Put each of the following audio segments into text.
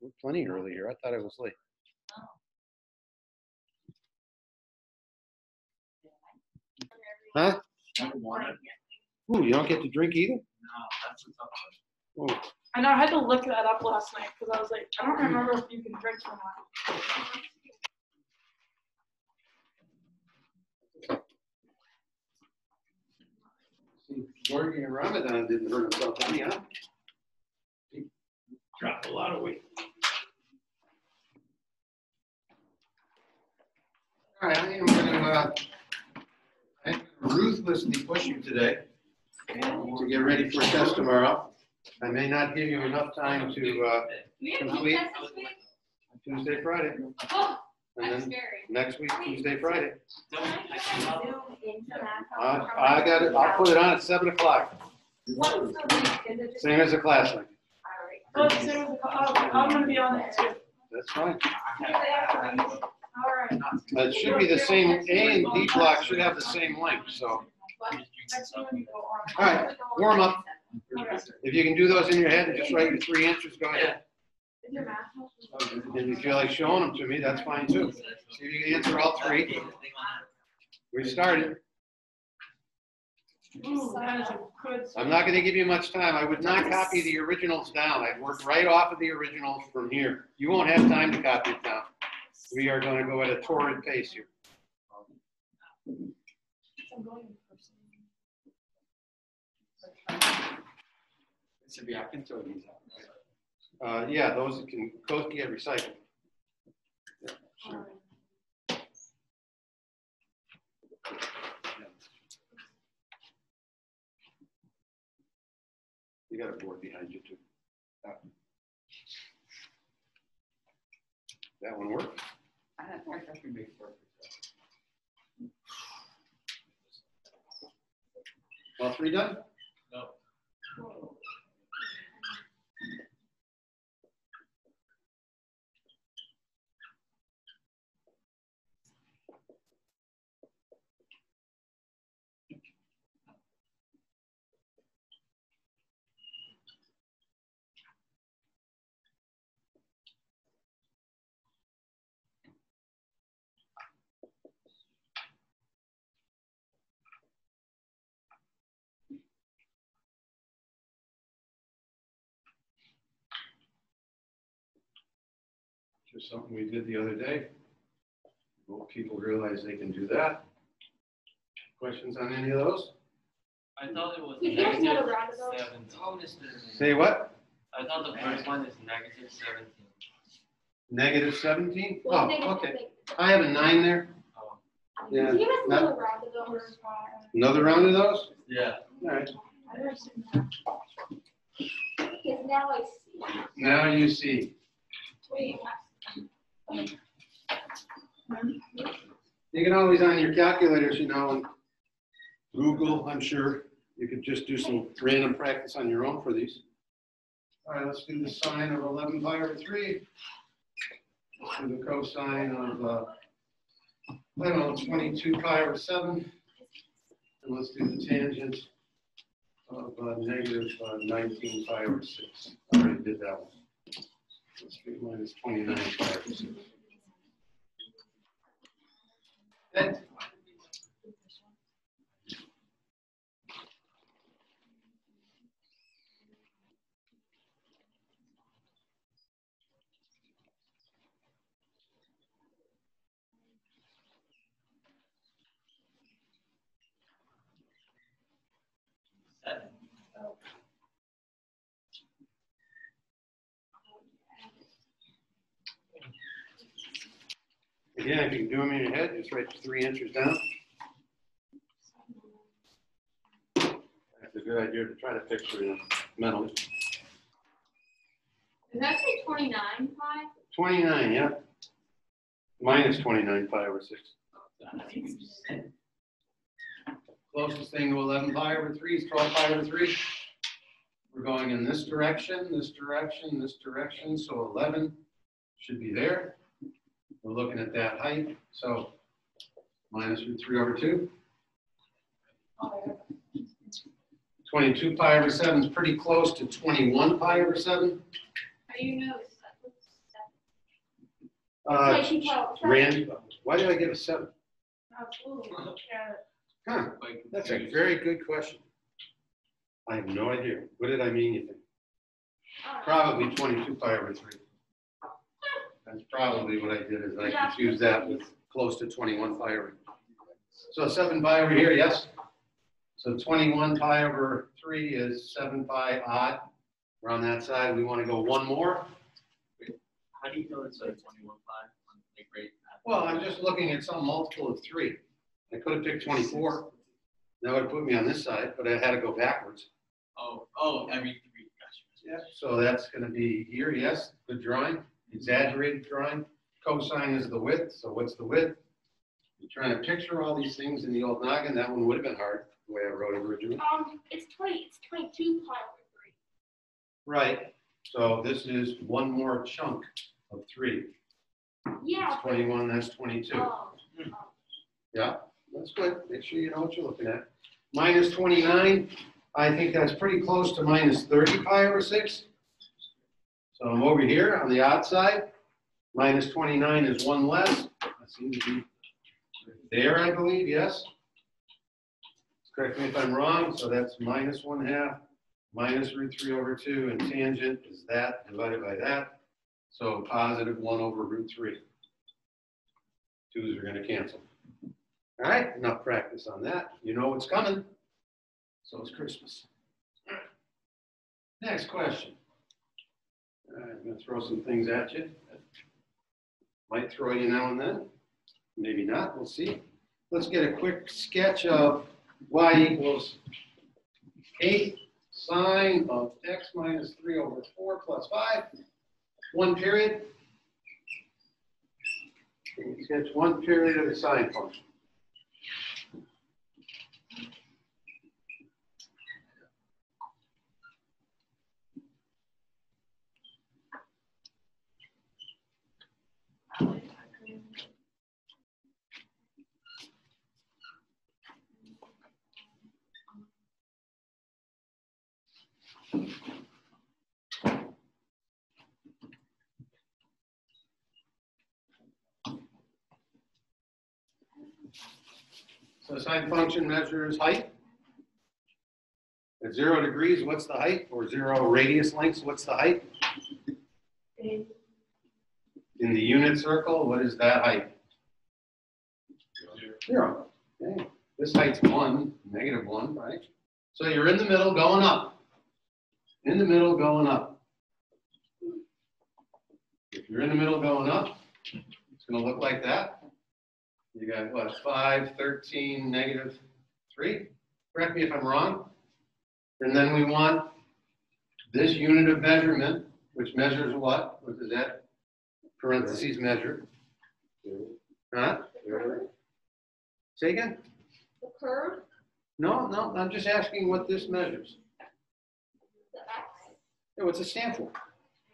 We're plenty early here. I thought I was late. Huh? Ooh, you don't get to drink either? No, that's a tough one. Ooh. I know, I had to look that up last night because I was like, I don't remember if you can drink or not. See, working in Ramadan didn't hurt himself any, huh? He dropped a lot of weight. All right, I am going to ruthlessly push you today to get ready for a test tomorrow. I may not give you enough time to complete Tuesday, Friday. And then next week, Tuesday, Friday. I got it. I'll put it on at 7 o'clock. Same as the class link. Oh, I'm going to be on it too. That's fine. All right. It should be the same. A and D block should have the same length. So, all right, warm up. If you can do those in your head and just write your 3 answers, go ahead. If you feel like showing them to me, that's fine too. See if you can answer all 3. We started. I'm not going to give you much time. I would not copy the originals down. I'd work right off of the originals from here. You won't have time to copy it down. We are going to go at a torrid pace here. I can throw these out. Yeah, those can get recycled. Yeah, sure. You got a board behind you too. That one work? I can make perfect. All 3 done? No. Just something we did the other day. Most people realize they can do that. Questions on any of those? I thought it was You guys know the round -17. of those? Say what? I thought the first one is -17. Negative 17? Well, Oh, okay. I have a 9 there. Oh. Yeah. Can you give us another round of those? Another round of those? Yeah. All right. Because now I see. Now you see. Wait. You can always on your calculators, you know, and Google, I'm sure. You could just do some random practice on your own for these. All right, let's do the sine of 11 pi over 3. Let's do the cosine of, I don't know, 22 pi over 7. And let's do the tangent of negative 19 pi over 6. I already did that one. Let's do minus 29 pi over 6. Okay. Again, if you can do them in your head, just write the 3 answers down. That's a good idea to try to picture them mentally. Does that say 29 pi? 29, yeah. Minus 29 pi over 6. Closest thing to 11 pi over 3 is 12 pi over 3. We're going in this direction, this direction, this direction, so 11 should be there. We're looking at that height, so minus root 3 over 2. 22 pi over 7 is pretty close to 21 pi over 7. How do you know it's Randy, why did I give a 7? Absolutely. Huh, that's a very good question. I have no idea. What did I mean, you think? Probably 22 pi over 3. That's probably what I did, is I confused that with close to 21 pi over. So 7 pi over here, yes? So 21 pi over 3 is 7 pi odd. We're on that side. We want to go one more. How do you know it's a 21 pi on the grade? Well, I'm just looking at some multiple of 3. I could have picked 24. That would have put me on this side, but I had to go backwards. Oh, every 3. Gotcha. Yeah, so that's going to be here, yes, good drawing, exaggerated drawing. Cosine is the width, so what's the width? You're trying to picture all these things in the old noggin. That one would have been hard, the way I wrote it originally. It's 22 pi over 3. Right, so this is one more chunk of 3. Yeah. That's 21, that's 22. Oh. Yeah, that's good. Make sure you know what you're looking at. Minus 29, I think that's pretty close to minus 30 pi over 6. So I'm over here on the odd side. Minus 29 is 1 less. That seems to be there, I believe, yes? Correct me if I'm wrong. So that's minus 1/2 minus root 3 over 2, and tangent is that divided by that. So positive 1 over root 3. 2's are going to cancel. All right, enough practice on that. You know what's coming. So it's Christmas. All right. Next question. All right, I'm going to throw some things at you. Might throw you now and then. Maybe not. We'll see. Let's get a quick sketch of y equals 8 sine of x minus 3 over 4 plus 5. One period. Sketch one period of the sine function. So sine function measures height. At 0 degrees, what's the height? Or 0 radius lengths, what's the height? In the unit circle, what is that height? 0. Okay. This height's 1, negative 1, right? So you're in the middle going up. In the middle going up. If you're in the middle going up, it's going to look like that. You got what, 5, 13, negative 3? Correct me if I'm wrong. And then we want this unit of measurement, which measures what? What does that parentheses measure? Huh? Say again? The curve, No, I'm just asking what this measures. the x, Yeah, what's it stand for?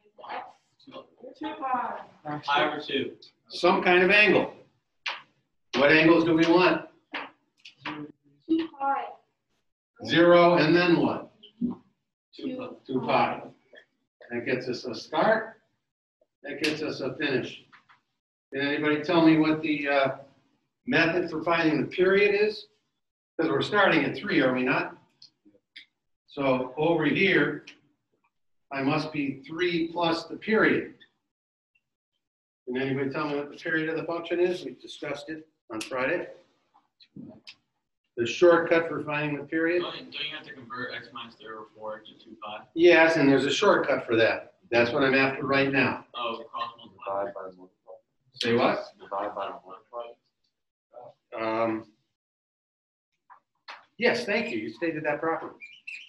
the x. 2 pi. Pi over 2. Some kind of angle. What angles do we want? 2 pi. 0 and then what? 2 2 pi. That gets us a start. That gets us a finish. Can anybody tell me what the method for finding the period is? Because we're starting at 3, are we not? So over here, I must be 3 plus the period. Can anybody tell me what the period of the function is? We discussed it on Friday. The shortcut for finding the period? Don't you have to convert x minus 3 over 4 to 2 pi? Yes, and there's a shortcut for that. That's what I'm after right now. Oh, cross multiply. Divide by multiply. Say what? Divide by multiply. Yes, thank you. You stated that properly.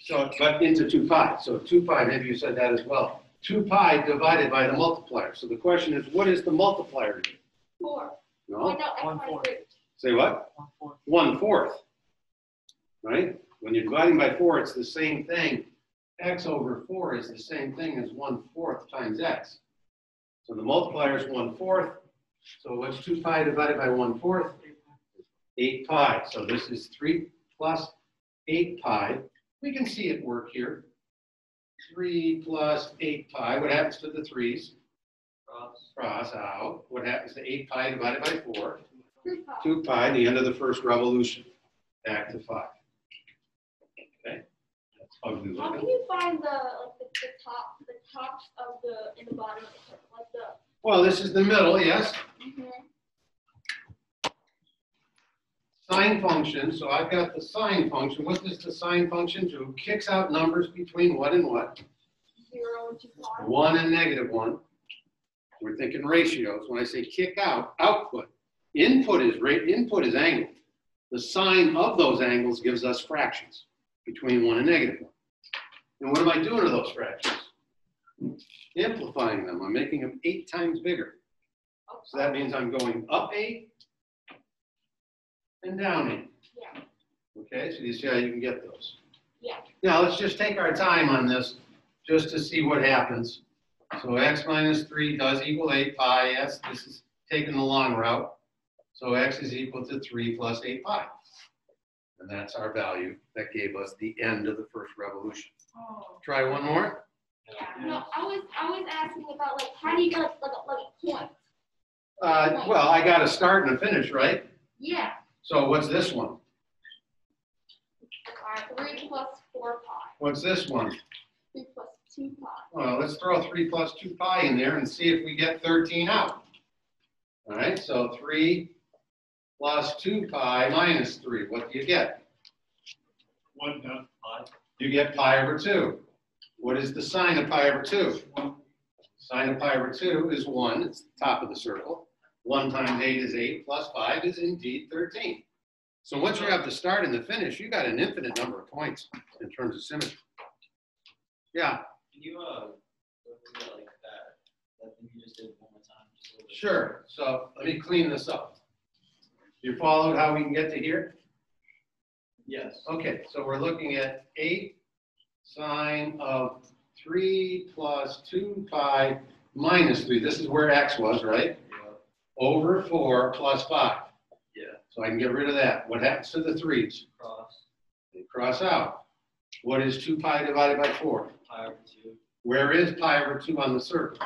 So, but into 2 pi. So 2 pi, maybe you said that as well. 2 pi divided by the multiplier. So the question is, what is the multiplier? 4. No? Oh, no, x minus 3. Say what? 1/4. Right? When you're dividing by 4, it's the same thing. X over 4 is the same thing as 1/4 times x. So the multiplier is 1/4. So what's 2 pi divided by 1/4? 8 pi. So this is 3 plus 8 pi. We can see it work here. 3 plus 8 pi. What happens to the 3's? Cross out. What happens to 8 pi divided by 4? 2 pi. 2 pi, the end of the first revolution. Back to 5. Okay? That's ugly How looking. can you find the tops of the in the bottom of the circle, like the? Well, this is the middle, yes. Sine function, so I've got the sine function. What does the sine function do? Kicks out numbers between what and what? 0 and 2 pi. 1 and -1. We're thinking ratios. When I say kick out, output. Input is angle. The sine of those angles gives us fractions between 1 and -1. And what am I doing to those fractions? Amplifying them. I'm making them 8 times bigger. So that means I'm going up 8 and down 8. Yeah. Okay, so you see how you can get those. Yeah. Now let's just take our time on this just to see what happens. So x minus 3 does equal 8 pi. Yes, this is taking the long route. So x is equal to 3 plus 8 pi. And that's our value that gave us the end of the first revolution. Oh. Try one more. Yeah. No, I was asking about like how do you get like a point? Well, I got a start and a finish, right? Yeah. So what's this one? 3 plus 4 pi. What's this one? 3 plus 2 pi. Well, let's throw 3 plus 2 pi in there and see if we get 13 out. All right, so 3 plus 2 pi minus 3. What do you get? 1 times pi. You get pi over 2. What is the sine of pi over 2? Sine of pi over 2 is 1. It's the top of the circle. 1 times 8 is 8, plus 5 is indeed 13. So once you have the start and the finish, you got an infinite number of points in terms of symmetry. Yeah, Can you go through that like that thing you just did one more time? Just a little bit? sure. So let me clean this up. You followed how we can get to here? Yes. Okay, so we're looking at 8 sine of 3 plus 2 pi minus 3. This is where x was, right? Yeah. Over 4 plus 5. Yeah. So I can get rid of that. What happens to the 3's? Cross They cross out. What is 2 pi divided by 4? pi over 2. Where is pi over 2 on the circle?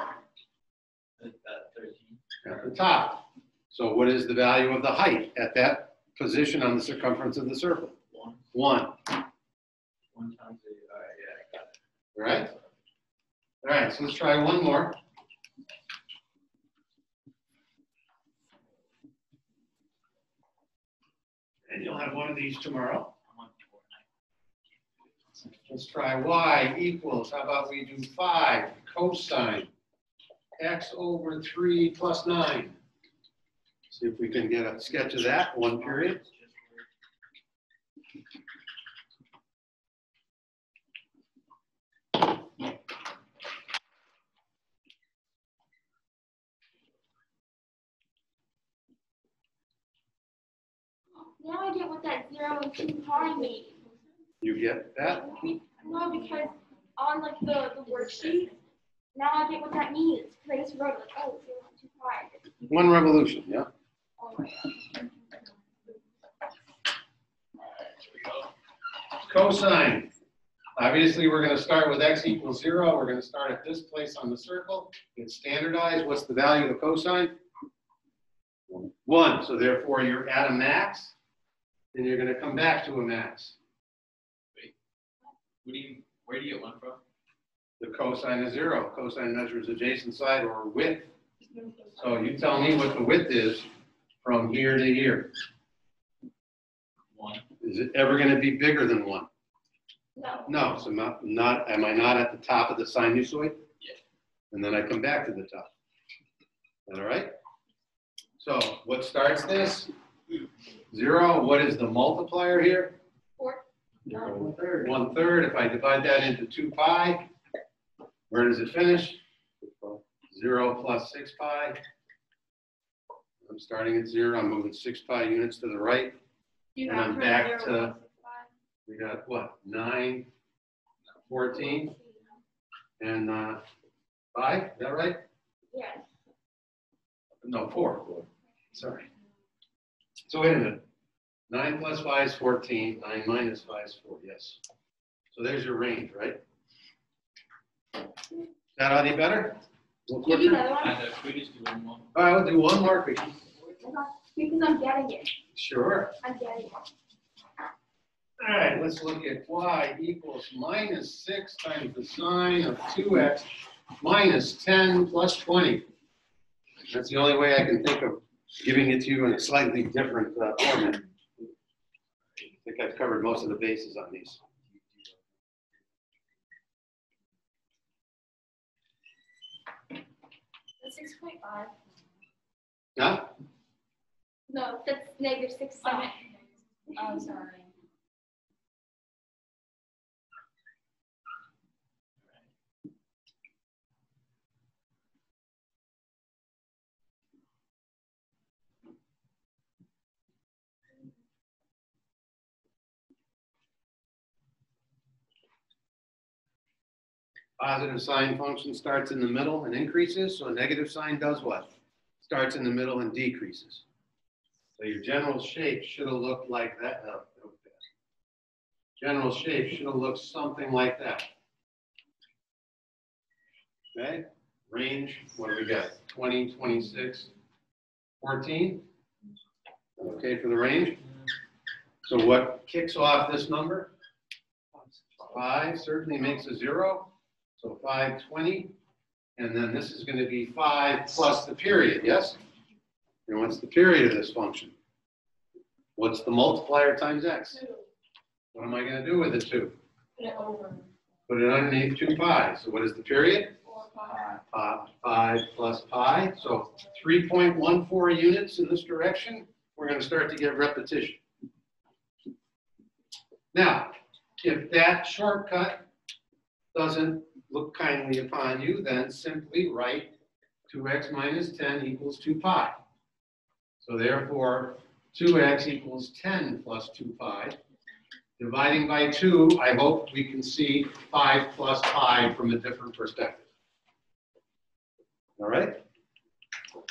That 13. At the top. So what is the value of the height at that position on the circumference of the circle? 1. 1. 1 times 8. All right. Yeah, I got it. All right? All right, so let's try one more. And you'll have one of these tomorrow. I'm on 4. Let's try y equals, how about we do 5 cosine x over 3 plus 9. See if we can get a sketch of that, one period. Now I get what that 0 and 2 pi mean. You get that? No, because on like the worksheet, now I get what that means. Because I just wrote like, oh, 0 and 2 pi. One revolution, yeah? Oh my God. Cosine. Obviously, we're going to start with x equals 0. We're going to start at this place on the circle. It's standardized. What's the value of cosine? 1. So therefore, you're at a max, and you're going to come back to a max. Where do you get 1 from? The cosine is 0. Cosine measures adjacent side or width. So you tell me what the width is from here to here. 1. Is it ever going to be bigger than 1? No. No. So am I not at the top of the sinusoid? Yeah. And then I come back to the top. All right? So what starts this? 0. What is the multiplier here? 4. 1/3. 1/3. If I divide that into 2 pi, where does it finish? 0 plus 6 pi. I'm starting at 0. I'm moving 6 pi units to the right. You And have I'm from back 0 to- plus 5. We got what? 9, 14, and 5. Is that right? Yes. No, 4. Sorry. So wait a minute. 9 plus 5 is 14. 9 minus 5 is 4. Yes. So there's your range, right? Is that any better? Give me another one. I know, we just do one more. All right, we'll do one more quick. Because I'm getting it. Sure. I'm getting it. All right, let's look at y equals minus 6 times the sine of 2x minus 10 plus 20. That's the only way I can think of giving it to you in a slightly different format. I think I've covered most of the bases on these. That's 6.5. Huh? No, that's negative 6. Oh, sorry. Positive sign function starts in the middle and increases, so a negative sign does what? Starts in the middle and decreases. So your general shape should have looked like that. Oh, general shape should have looked something like that. Okay, range, what do we got? 20, 26, 14. Okay for the range. So what kicks off this number? 5 certainly makes a 0. So 520, and then this is going to be 5 plus the period, yes? And what's the period of this function? What's the multiplier times x? 2. What am I going to do with the 2? Put it over. Put it underneath 2 pi. So what is the period? 4 pi. 5 plus pi. So 3.14 units in this direction. We're going to start to get repetition. Now, if that shortcut doesn't look kindly upon you, then simply write 2x minus 10 equals 2 pi. So therefore, 2x equals 10 plus 2 pi. Dividing by 2, I hope we can see 5 plus pi from a different perspective. All right?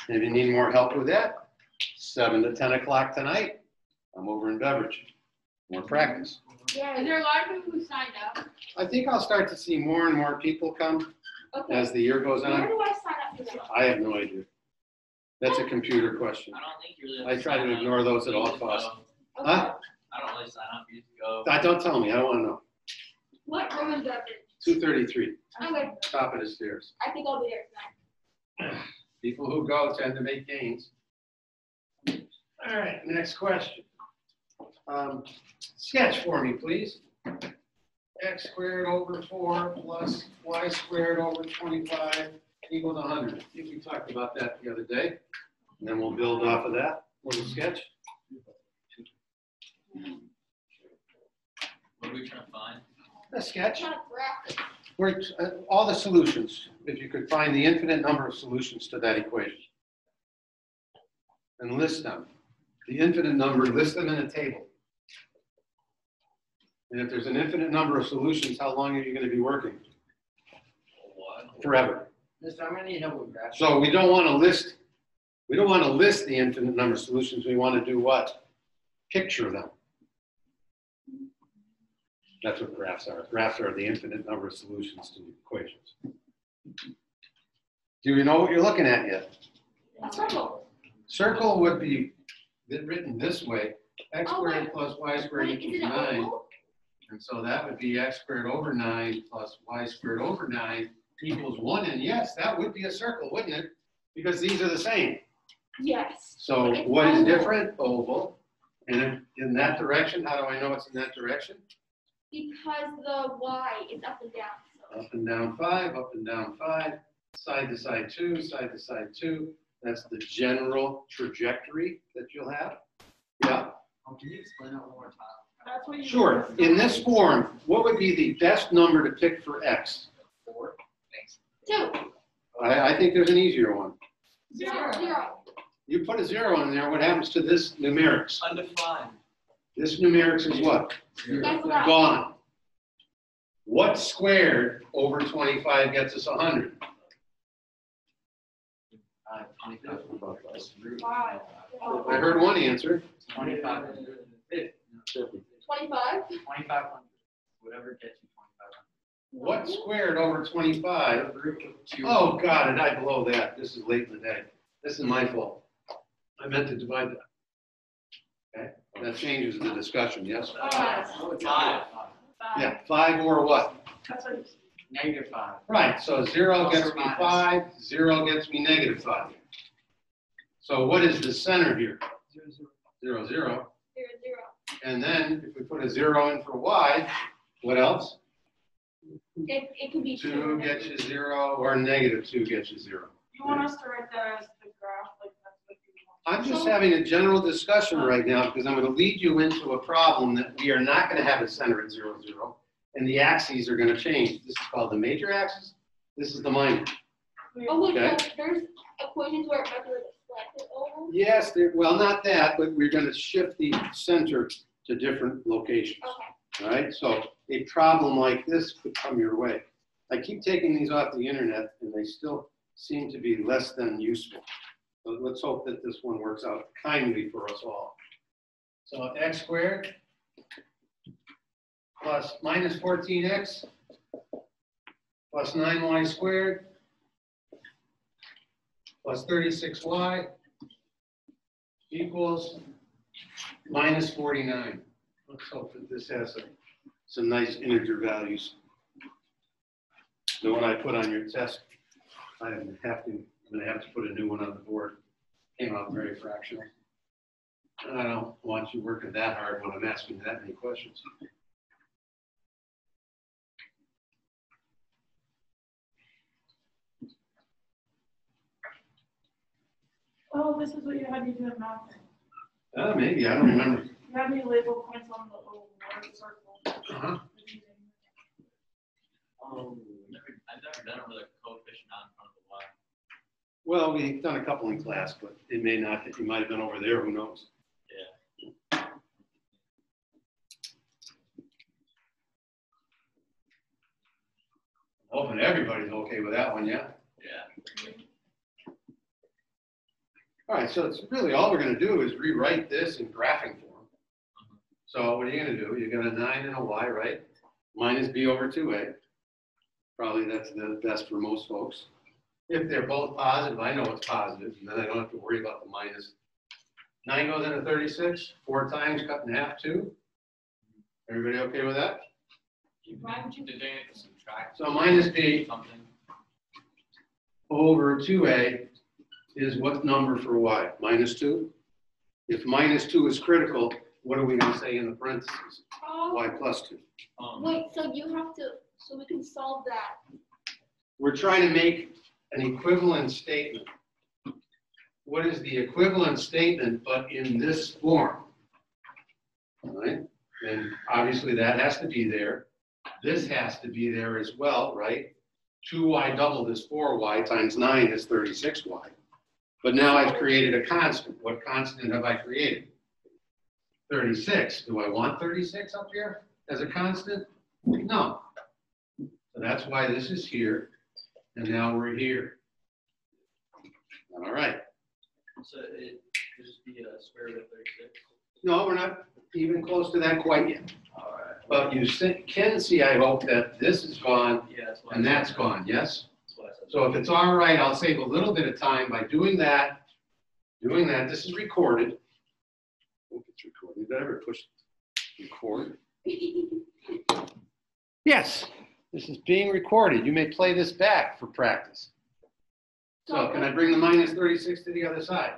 If you need more help with that, 7 to 10 o'clock tonight, I'm over in Beverage. More practice. Yeah. Is there a lot of people who signed up? I think I'll start to see more and more people come Okay. as the year goes Where on. do I sign up for that? I have no idea. That's a computer question. I don't think you really. I try to ignore those at all costs. Okay. Huh? I don't really sign up, you just go. Don't tell me, I don't want to know. What room is that? 233, Okay. top of the stairs. I think I'll be there tonight. People who go tend to make gains. All right, next question. Sketch for me, please. X squared over 4 plus y squared over 25 equals 100. I think we talked about that the other day. And then we'll build off of that little sketch. What are we trying to find? A sketch. Not a graphic. Where all the solutions, if you could find the infinite number of solutions to that equation. And list them. The infinite number, list them in a table. And if there's an infinite number of solutions, how long are you going to be working? What? Forever. Mister, I'm gonna need help with graphs. So we don't want to list the infinite number of solutions. We want to do what? Picture them. That's what graphs are. Graphs are the infinite number of solutions to equations. Do you know what you're looking at yet? A circle. Circle would be written this way. X Oh, squared wait. plus y squared Wait, is equals it an 9. oval? And so that would be x squared over 9 plus y squared over 9 equals 1. And yes, that would be a circle, wouldn't it? Because these are the same. Yes. So It's what is oval. different? Oval. And in that direction, how do I know it's in that direction? Because the y is up and down. So. Up and down 5, up and down 5, side to side 2, side to side 2. That's the general trajectory that you'll have. Yeah. Can you explain that one more time? That's what you. Sure. In this form, what would be the best number to pick for x? 4. Thanks. 2. I think there's an easier one. 0. 0. You put a 0 in there, what happens to this numerics? Undefined. This numerics is what? Cancel out. Gone. What squared over 25 gets us 100? 25 plus root. 5. I heard one answer. 25. 25. 2,500. Whatever gets you 2,500. What squared over 25? Oh, God, did I blow that? This is late in the day. This is my fault. I meant to divide that. Okay, that changes the discussion, yes? Five. Yeah, 5 or what? That's what -5. Right, so 0 Plus gets or me minus. 5, 0 gets me -5. So what is the center here? 0, 0. 0, 0. And then if we put a 0 in for y, what else? It could be 2 gets you 0 or -2 gets you 0. you want us to write that as the graph, like that's what you want. I'm just having a general discussion right now because I'm going to lead you into a problem that we are not going to have a center at 0, 0. And the axes are going to change. This is called the major axis. This is the minor. Oh, wait, Okay. so there's equations where it might be like a slanted oval. Yes, well, not that, but we're going to shift the center to different locations. Okay. All right, so a problem like this could come your way. I keep taking these off the internet and they still seem to be less than useful. So let's hope that this one works out kindly for us all. So x squared plus minus 14x plus 9y squared plus 36y equals minus 49. Let's hope that this has some nice integer values. The one I put on your test, I'm going to have to put a new one on the board. Came out very fractional. I don't want you working that hard when I'm asking that many questions. Oh, this is what you had me do in math. Maybe, I don't remember. You had me label points on the little word circle. Uh-huh. I've never done it with a coefficient on front of the y. Well, we've done a couple in class, but it may not, it might have been over there, who knows? Yeah. Hoping everybody's okay with that one, yeah? Yeah. All right, so it's really all we're going to do is rewrite this in graphing form. So what are you going to do? You're going to 9 and a y, right? Minus b over 2a. Probably that's the best for most folks. If they're both positive, I know it's positive, and then I don't have to worry about the minus. 9 goes into 36, 4 times cut in half, 2. Everybody okay with that? Why would you? Did they subtract? So minus b Something. over 2a is what number for y? Minus 2? If minus 2 is critical, what are we going to say in the parentheses? Y plus 2. Wait, so you have to, so we can solve that. We're trying to make an equivalent statement. What is the equivalent statement but in this form? All right? And obviously that has to be there. This has to be there as well, right? 2y doubled is 4y times 9 is 36y. But now I've created a constant. What constant have I created? 36. Do I want 36 up here as a constant? No. So that's why this is here, and now we're here. All right. So it could just be a square root of 36. No, we're not even close to that quite yet. All right. But you can see, I hope, that this is gone Yeah, that's what and I said. that's gone, yes? That's what I said. So if it's all right, I'll save a little bit of time by doing that. This is recorded. I hope it's recorded. Did I ever push record? Yes, this is being recorded. You may play this back for practice. So can I bring the minus 36 to the other side?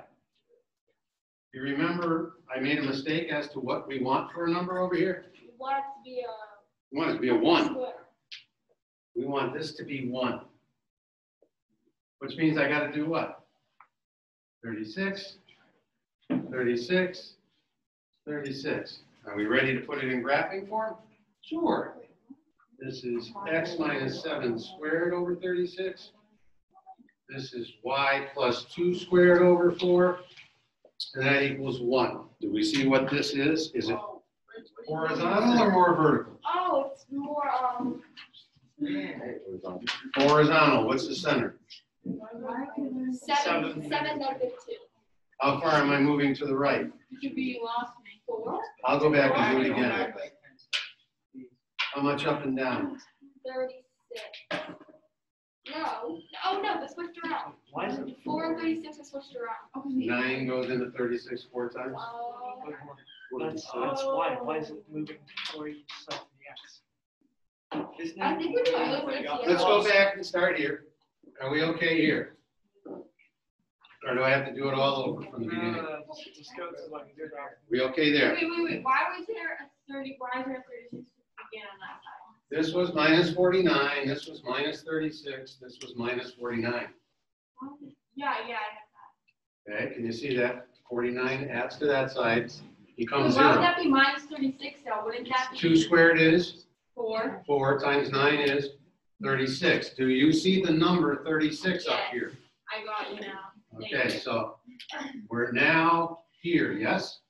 You remember I made a mistake as to what we want for a number over here? We want it to be a. We want it to be a 1. Square. We want this to be 1. Which means I got to do what? 36, 36, 36. Are we ready to put it in graphing form? Sure. This is x minus 7 squared over 36. This is y plus 2 squared over 4. And that equals 1. Do we see what this is? Is it horizontal or more vertical? Oh, it's more, Horizontal. What's the center? 7, -2. How far am I moving to the right? You lost me. 4, I'll go back and do it again. How much up and down? 36. 36. No. Oh no, they switched around. Why is it? 4 and 36 are switched around. 9 goes into 36 4 times. Oh. That's why. Why is it moving before you select the X? Isn't I it? think we're doing movements here. Let's go back and start here. Are we okay here? Or do I have to do it all over from the beginning? Just go to like 0. We okay there? Wait. Why was there a 30? Why is there a 36 again on that side? This was minus 49, this was minus 36, this was minus 49. Yeah, I have Okay, can you see that? 49 adds to that side, that. becomes Why would 0. that be minus 36 though? Wouldn't that be 2 squared is 4? 4 times 9 is 36. Do you see the number 36 up Yes. here? I got you now. Okay, so we're now here, yes?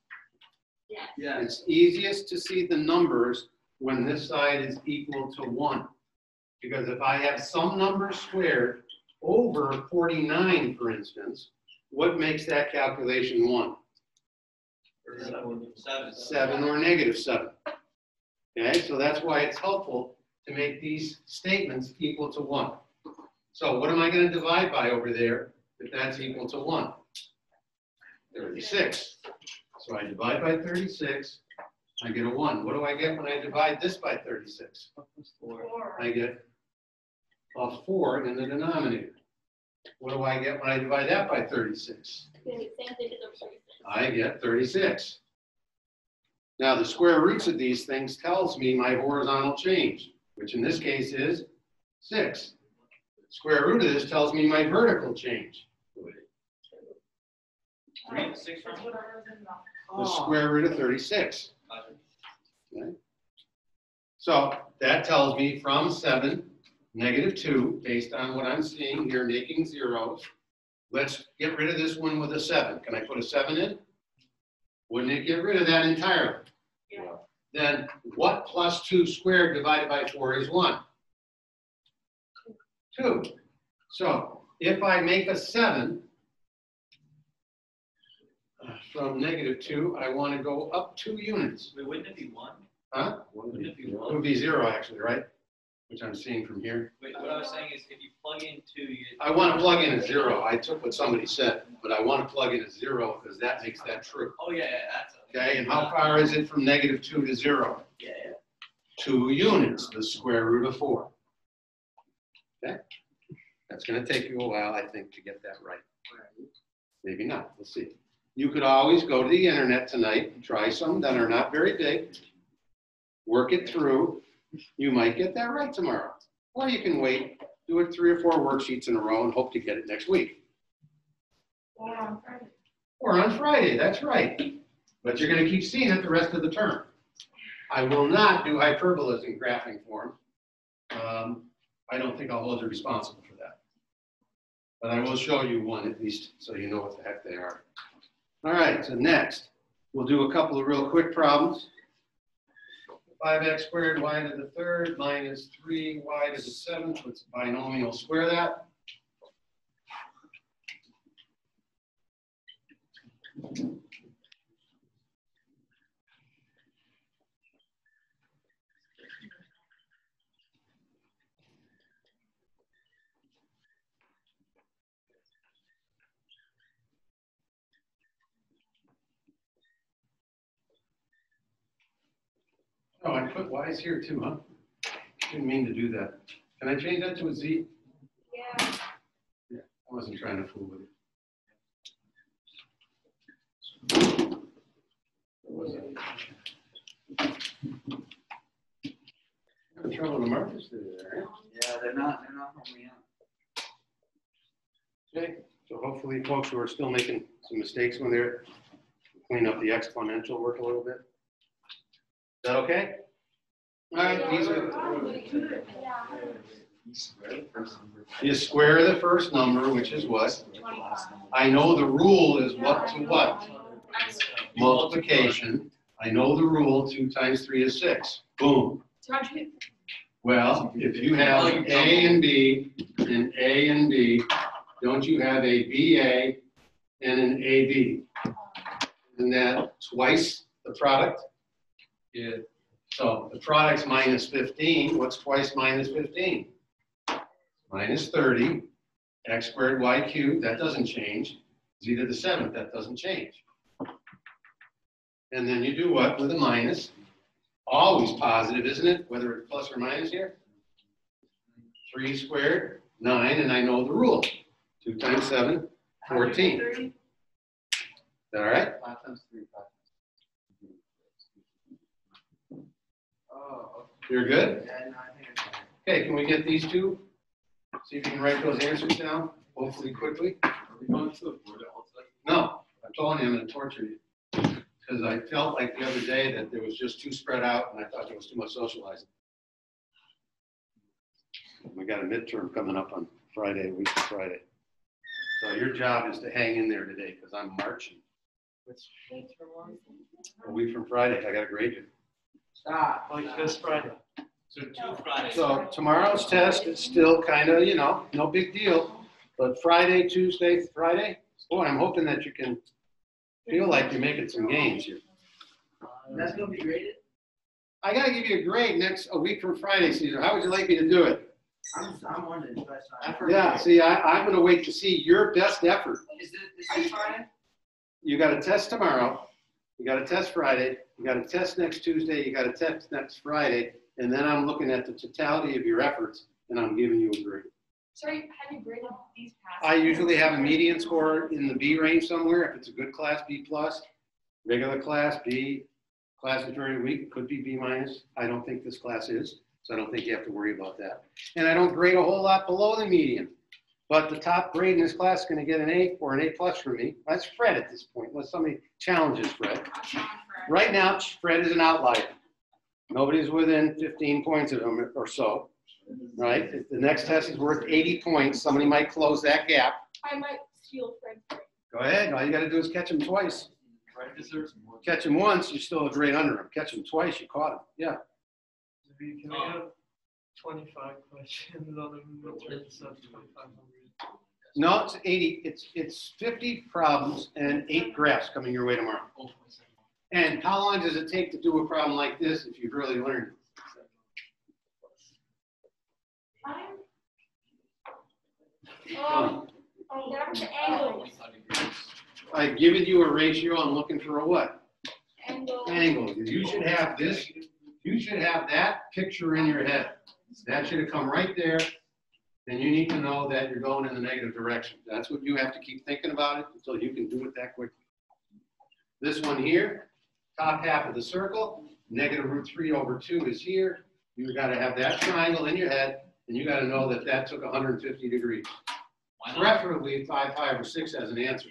Yes. Yeah. It's easiest to see the numbers when this side is equal to 1. Because if I have some number squared over 49, for instance, what makes that calculation 1? 7 or negative 7. Okay, so that's why it's helpful to make these statements equal to 1. So what am I going to divide by over there if that's equal to 1? 36. So I divide by 36, I get a 1. What do I get when I divide this by 36? 4. I get a 4 in the denominator. What do I get when I divide that by 36? Same thing as over 36. I get 36. Now the square roots of these things tells me my horizontal change, which in this case is 6. Square root of this tells me my vertical change. 6 from? That's whatever's in the. The square root of 36. Okay. So that tells me from 7, negative 2, based on what I'm seeing here, making zeros. Let's get rid of this one with a 7. Can I put a 7 in? Wouldn't it get rid of that entirely? Yeah. Then what plus 2 squared divided by 4 is 1? 2. So if I make a 7 from negative 2, I want to go up 2 units. Wait, wouldn't it be 1? Huh? Wouldn't it be It 1? would be 0 actually, right? Which I'm seeing from here. Wait, what I was saying is if you plug in 2, you get. I want to plug in a 0. I took what somebody said, but I want to plug in a 0 because that makes that true. Oh, yeah, that's. Okay, and how far is it from negative 2 to 0? Yeah. 2 units, the square root of 4. Okay? That's going to take you a while, I think, to get that right. Maybe not. We'll see. You could always go to the internet tonight and try some that are not very big. Work it through. You might get that right tomorrow. Or you can wait, do it 3 or 4 worksheets in a row and hope to get it next week. Or on Friday. Or on Friday, that's right. But you're going to keep seeing it the rest of the term. I will not do hyperbolas in graphing form. I don't think I'll hold you responsible for that. But I will show you one at least so you know what the heck they are. All right, so next, we'll do a couple of real quick problems. 5x squared y to the 3rd minus 3y to the 7th. Let's binomial square that. Oh, I put y's here too, huh? Didn't mean to do that. Can I change that to a z? Yeah. Yeah, I wasn't trying to fool with it. Having trouble with the markers there. Yeah, they're not helping out. Okay, so hopefully folks who are still making some mistakes when they're clean up the exponential work a little bit. Is that okay? All right, these are, you square the first number, which is what? I know the rule is what to what? Multiplication. I know the rule, 2 times 3 is 6. Boom. Well, if you have A and B and A and B, don't you have a BA and an AB? Isn't that twice the product? Yeah. So the product's minus 15. What's twice minus 15? minus 30, x squared y cubed, that doesn't change. Z to the 7th, that doesn't change. And then you do what with a minus? Always positive, isn't it? Whether it's plus or minus here. 3 squared, 9, and I know the rule. 2 times 7, 14. Is that all right? 5 times 3, 5 times 3. Oh, You're good? yeah, no, I think I Okay, can we get these two? See if you can write those answers down, hopefully quickly. Are we going to the board also? No, I'm telling you, I'm going to torture you. Because I felt like the other day that there was just too spread out and I thought there was too much socializing. We got a midterm coming up on Friday, a week from Friday. So your job is to hang in there today because I'm marching. A week from Friday, I got to grade you. Stop. Like this Friday. So 2 Fridays. So tomorrow's test is still kind of, no big deal. But Friday, Tuesday, Friday, boy, I'm hoping that you can feel like you're making some gains here. That's going to be graded? I got to give you a grade a week from Friday, Caesar. How would you like me to do it? I'm wondering. Yeah, see, I'm going to wait to see your best effort. Is this Friday? You got a test tomorrow. You got a test Friday. You got a test next Tuesday. You got a test next Friday. And then I'm looking at the totality of your efforts, and I'm giving you a grade. Sorry, have you graded these past? I usually have a median score in the B range somewhere. If it's a good class, B plus. Regular class, B. Class is very weak, could be B minus. I don't think this class is, so I don't think you have to worry about that. And I don't grade a whole lot below the median. But the top grade in this class is going to get an A or an A plus from me. That's Fred at this point, unless somebody challenges Fred. Right now, Fred is an outlier. Nobody's within 15 points of him or so, right? If the next test is worth 80 points, somebody might close that gap. I might steal Fred's grade. Go ahead. All you got to do is catch him twice. Fred deserves more. Catch him once, you're still a grade under him. Catch him twice, you caught him. Yeah. Can we have 25 questions on the midterms of 2,500? No, it's 80. It's 50 problems and 8 graphs coming your way tomorrow. And how long does it take to do a problem like this if you've really learned it? That's the angle. I've given you a ratio. I'm looking for a what? Angle. Angle. You should have this. You should have that picture in your head. That should have come right there. And you need to know that you're going in the negative direction. That's what you have to keep thinking about it until you can do it that quickly. This one here, top half of the circle, negative root 3 over 2 is here. You've got to have that triangle in your head, and you got to know that that took 150 degrees. Preferably 5, 5, or 6 as an answer.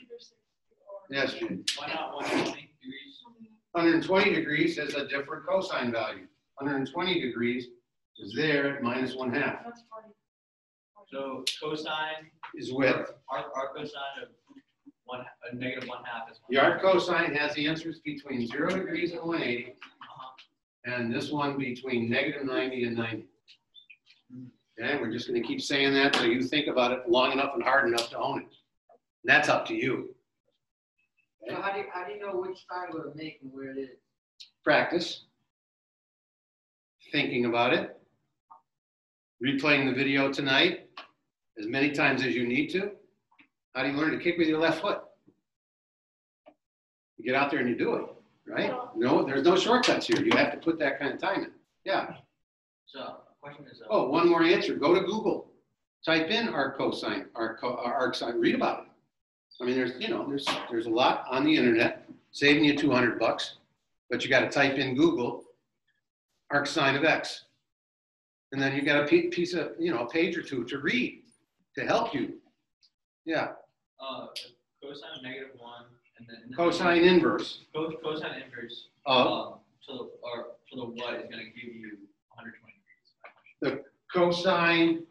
Yes, Jim. Why not 120 degrees? 120 degrees has a different cosine value. 120 degrees is there at minus 1/2. So cosine Is with. our cosine of a negative 1/2 is 1. The arc cosine has the answers between 0 degrees and 180, and this one between negative 90 and 90. Okay, we're just going to keep saying that so you think about it long enough and hard enough to own it. And that's up to you. So how do you know which triangle to make and where it is? Practice. Thinking about it. Replaying the video tonight as many times as you need to. How do you learn to kick with your left foot? You get out there and you do it, right? No, there's no shortcuts here. You have to put that kind of time in. Yeah. So the question is. Oh, one more answer. Go to Google. Type in arc cosine, arc sine. Read about it. I mean, there's a lot on the internet, saving you $200, but you got to type in Google arc sine of x, and then you got a piece of a page or two to read to help you. Yeah. Cosine of negative 1, and then Cosine inverse. Cosine inverse. Of So the what is going to give you 120 degrees. the cosine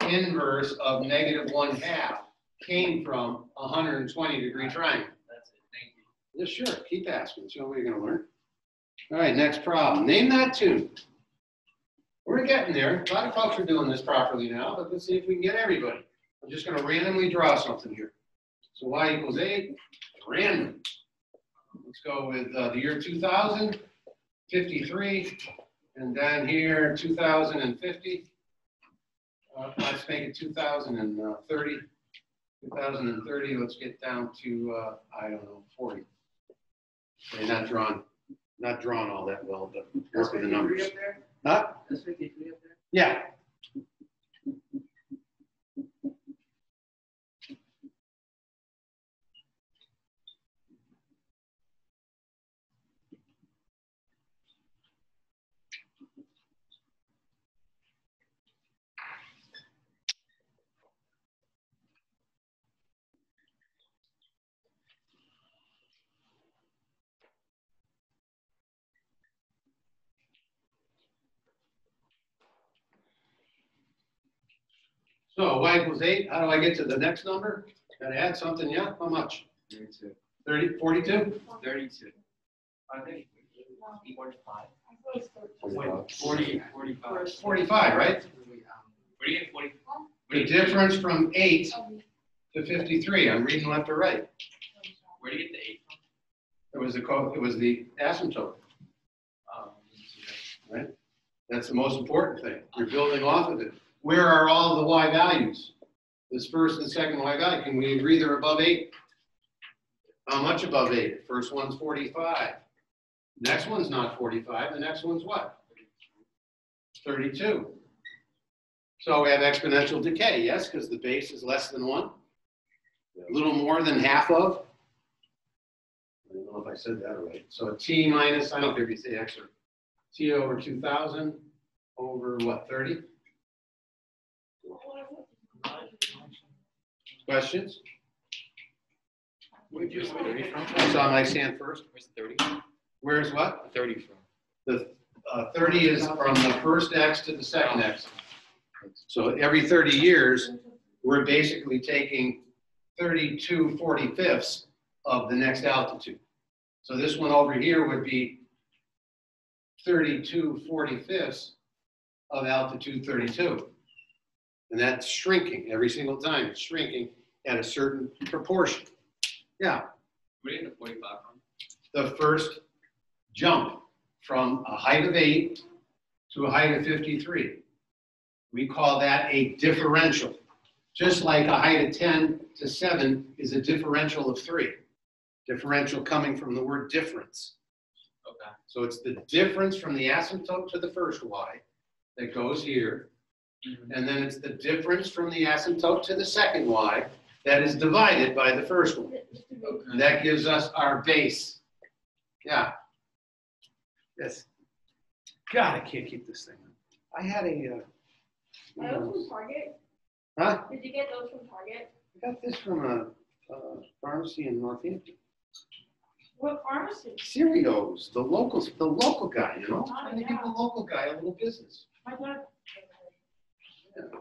inverse of negative 1/2 came from a 120-degree triangle. That's it. Thank you. Yeah, sure. Keep asking. It's the only way you're going to learn. All right, next problem. Name that tune. We're getting there. A lot of folks are doing this properly now, but let's see if we can get everybody. I'm just going to randomly draw something here. So y equals 8, random. Let's go with the year 2000, 53, and down here 2050. Let's make it 2030. 2030, let's get down to, I don't know, 40. Okay, not drawn all that well, but That's work with the 53 numbers. up there? Huh? That's 53 up there? Yeah. So y equals 8. How do I get to the next number? Gotta add something, yeah? How much? 32. 30, 42? 32. I think 45. Wait, 40, 45. 45, right? Where do you get 40? The difference from 8 to 53. I'm reading left to right. Where do you get the 8 from? It was the asymptote, right? That's the most important thing. You're building off of it. Where are all the y values? This first and second y value. Can we agree they're above 8? How much above 8? First one's 45. Next one's not 45. The next one's what? 32. So we have exponential decay, yes, because the base is less than 1. A little more than half of. I don't know if I said that right. So t minus, I don't care if you say x or t over 2,000 over what, 30? Questions? Where'd you get 30 from? I saw my hand first. Where's the 30? Where's what? 30 from? The 30 is from the first x to the second x. So every 30 years, we're basically taking 32/45 of the next altitude. So this one over here would be 32/45 of altitude 32. And that's shrinking every single time. It's shrinking at a certain proportion. Yeah. Where do you get the 45 from? The first jump from a height of 8 to a height of 53. We call that a differential. Just like a height of 10 to 7 is a differential of 3. Differential coming from the word difference. Okay. So it's the difference from the asymptote to the first y that goes here. And then it's the difference from the asymptote to the second y that is divided by the first one. And that gives us our base. Yeah. Yes. God, I can't keep this thing. I had a. Are those from Target? Huh? Did you get those from Target? I got this from a pharmacy in Northampton. What pharmacy? Cereals, the local guy, you know, trying to give the local guy a little business. My dad. Yeah.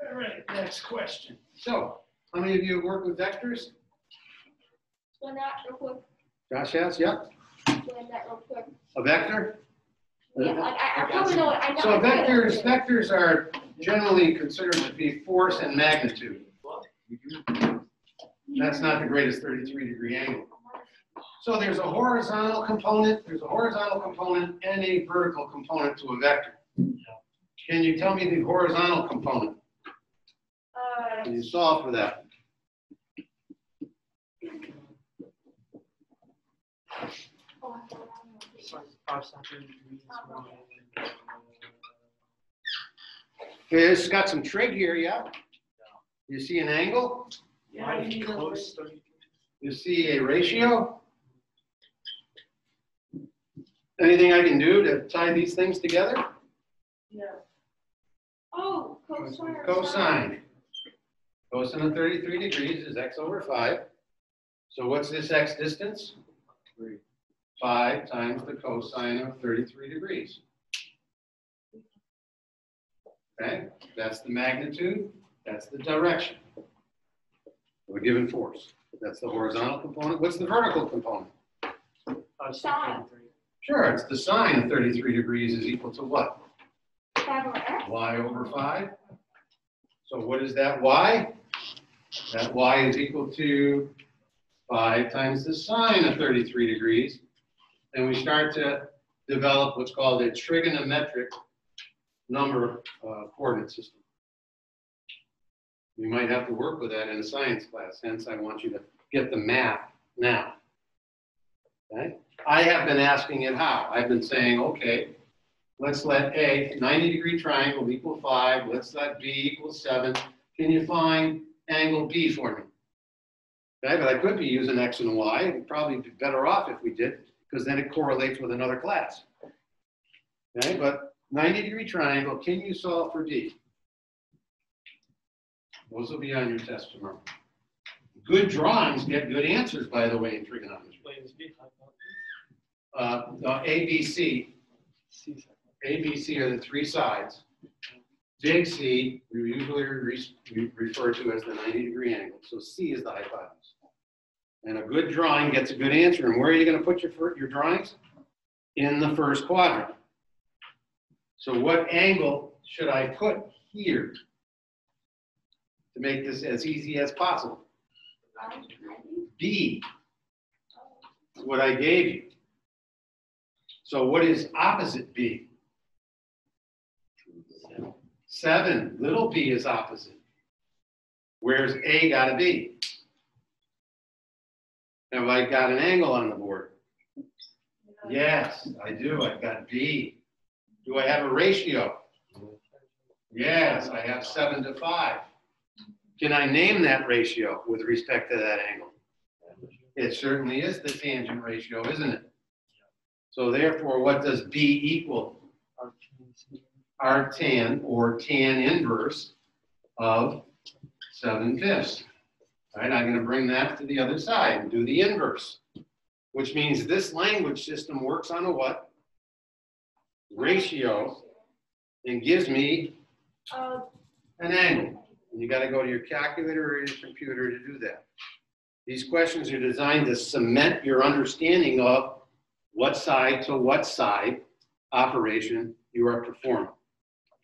All right, next question. So, how many of you have worked with vectors? Explain that real quick. Josh has, yeah. Explain that real quick. A vector? Yeah, like I probably know it. I know. So I know it. vectors are generally considered to be force and magnitude. That's not the greatest 33-degree angle. So there's a horizontal component, and a vertical component to a vector. Can you tell me the horizontal component? Can you solve for that? Okay, it's got some trig here, yeah? You see an angle? Yeah, you need those. You see a ratio? Anything I can do to tie these things together? Yeah. Oh, cosine. Cosine. Cosine of 33 degrees is x over 5. So what's this x distance? 3. 5 times the cosine of 33 degrees. Okay, that's the magnitude, that's the direction of a given force. That's the horizontal component. What's the vertical component? Sine. Sure, it's the sine of 33 degrees is equal to what? 5 over x. Y over 5. So what is that y? That y is equal to 5 times the sine of 33 degrees. And we start to develop what's called a trigonometric number coordinate system. You might have to work with that in a science class, hence I want you to get the math now. Okay? I have been asking it how. I've been saying, okay, let's let A, 90-degree triangle equal 5. Let's let B equal 7. Can you find angle B for me? Okay, but I could be using X and Y. It'd probably be better off if we did, because then it correlates with another class. Okay, but 90-degree triangle, can you solve for D? Those will be on your test tomorrow. Good drawings get good answers, by the way, in trigonometry. A, B, C. A, B, C are the three sides. Big C, we usually refer to as the 90-degree angle. So C is the hypotenuse. And a good drawing gets a good answer. And where are you going to put your drawings? In the first quadrant. So what angle should I put here to make this as easy as possible? B. That's what I gave you. So what is opposite B? 7. Little b is opposite. Where's A got to be? Have I got an angle on the board? Yes, I do. I've got B. Do I have a ratio? Yes, I have 7 to 5. Can I name that ratio with respect to that angle? It certainly is the tangent ratio, isn't it? So therefore, what does B equal? Arctan, or tan inverse, of 7/5. All right, I'm going to bring that to the other side and do the inverse, which means this language system works on a what? Ratio, and gives me an angle. And you got to go to your calculator or your computer to do that. These questions are designed to cement your understanding of what side to what side operation you are performing.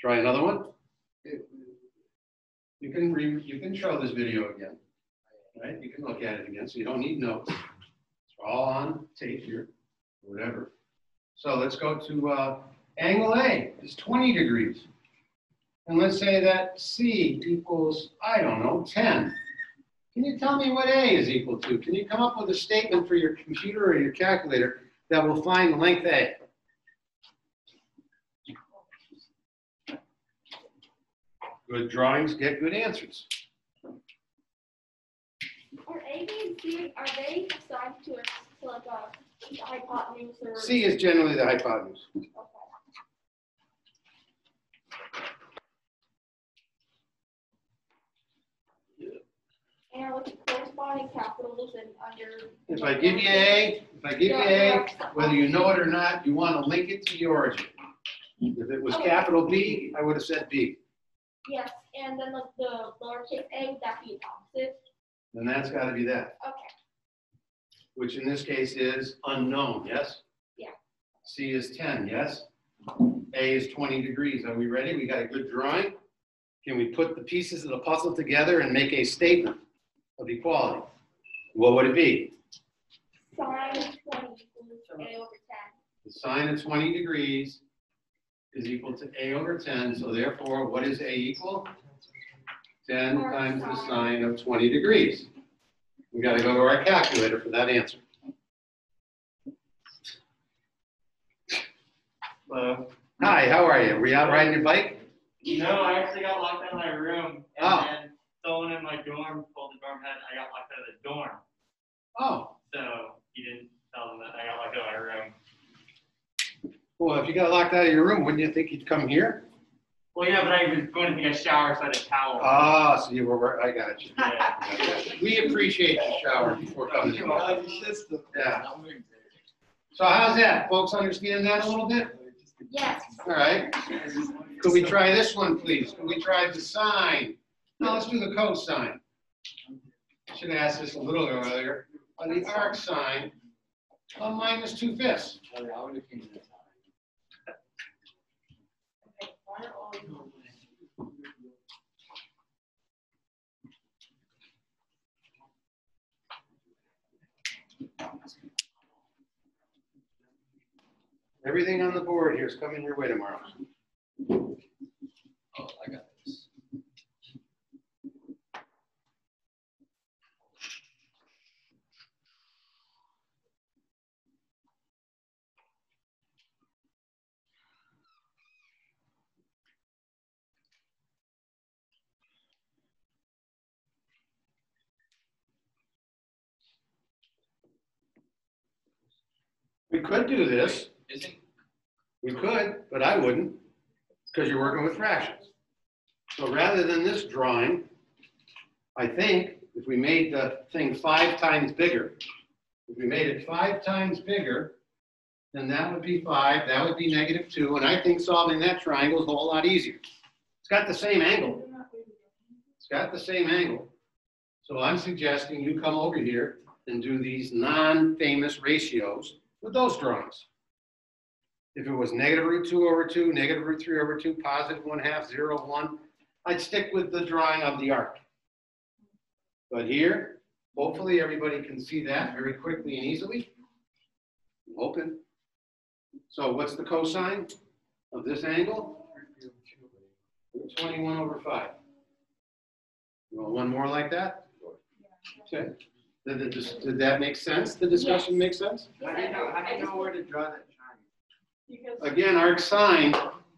Try another one. You can show this video again, right? You can look at it again, so you don't need notes. It's all on tape here, or whatever. So let's go to angle A is 20 degrees. And let's say that C equals, I don't know, 10. Can you tell me what A is equal to? Can you come up with a statement for your computer or your calculator that will find length A? Good drawings get good answers. Are A, B, and C, are they assigned to like a hypotenuse or? C is generally the hypotenuse. Okay. And with the corresponding capitals and under. If I give you A, whether you know it or not, you want to link it to the origin. If it was capital B, I would have said B. Yes, and then like the lowercase a, would that be opposite? Then that's got to be that, Okay. which in this case is unknown, yes? Yeah. C is 10, yes? A is 20 degrees. Are we ready? We got a good drawing. Can we put the pieces of the puzzle together and make a statement of equality? What would it be? Sine of 20 equals a over 10. The sine of 20 degrees is equal to A over 10. So therefore, what is A equal? 10 times the sine of 20 degrees. We got to go to our calculator for that answer. Hello. Hi, how are you? Were you out riding your bike? No, I actually got locked out of my room, and Oh. then someone in my dorm told the dorm head I got locked out of the dorm. Oh, So he didn't tell them that I got locked out of my room. well, if you got locked out of your room, wouldn't you think you'd come here? Well, yeah, but I was going to take a shower, so I had a towel. Ah, so you were, I got you. Yeah. We appreciate your shower before coming in. Yeah. So how's that? Folks understand that a little bit? Yes. All right. Could we try this one, please? Could we try the sine? No, let's do the cosine. I should have asked this a little earlier. On the arc sine of minus 2/5. Everything on the board here is coming your way tomorrow. We could do this. Isn't, We could, but I wouldn't, because you're working with fractions. So rather than this drawing, I think if we made the thing 5 times bigger, if we made it 5 times bigger, then that would be 5, that would be -2, and I think solving that triangle is a whole lot easier. It's got the same angle. It's got the same angle. So I'm suggesting you come over here and do these non-famous ratios with those drawings. If it was -√2/2, -√3/2, +1/2, 0, 1, I'd stick with the drawing of the arc. But here, hopefully everybody can see that very quickly and easily. I'm hoping. So what's the cosine of this angle? 21/5. You want one more like that? Okay. Did that make sense? The discussion make sense? How do you know where to draw that triangle? Because Again, arc sine,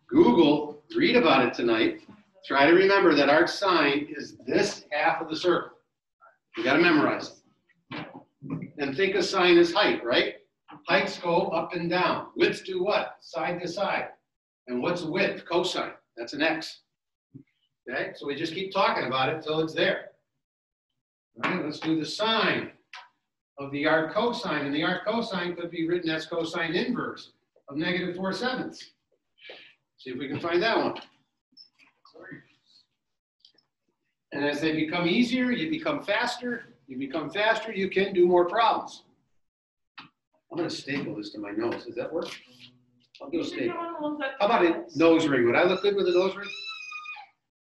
Google, read about it tonight. Try to remember that arc sine is this half of the circle. You got to memorize it. And think of sine as height, right? Heights go up and down. Widths do what? Side to side. And what's width? Cosine. That's an x. Okay, so we just keep talking about it until it's there. All right, let's do the sine of the arc cosine. And the arc cosine could be written as cosine inverse of -4/7. See if we can find that one. And as they become easier, you become faster. You become faster, you can do more problems. I'm going to staple this to my nose. Does that work? I'll do a staple. How about a nose ring? Would I look good with a nose ring?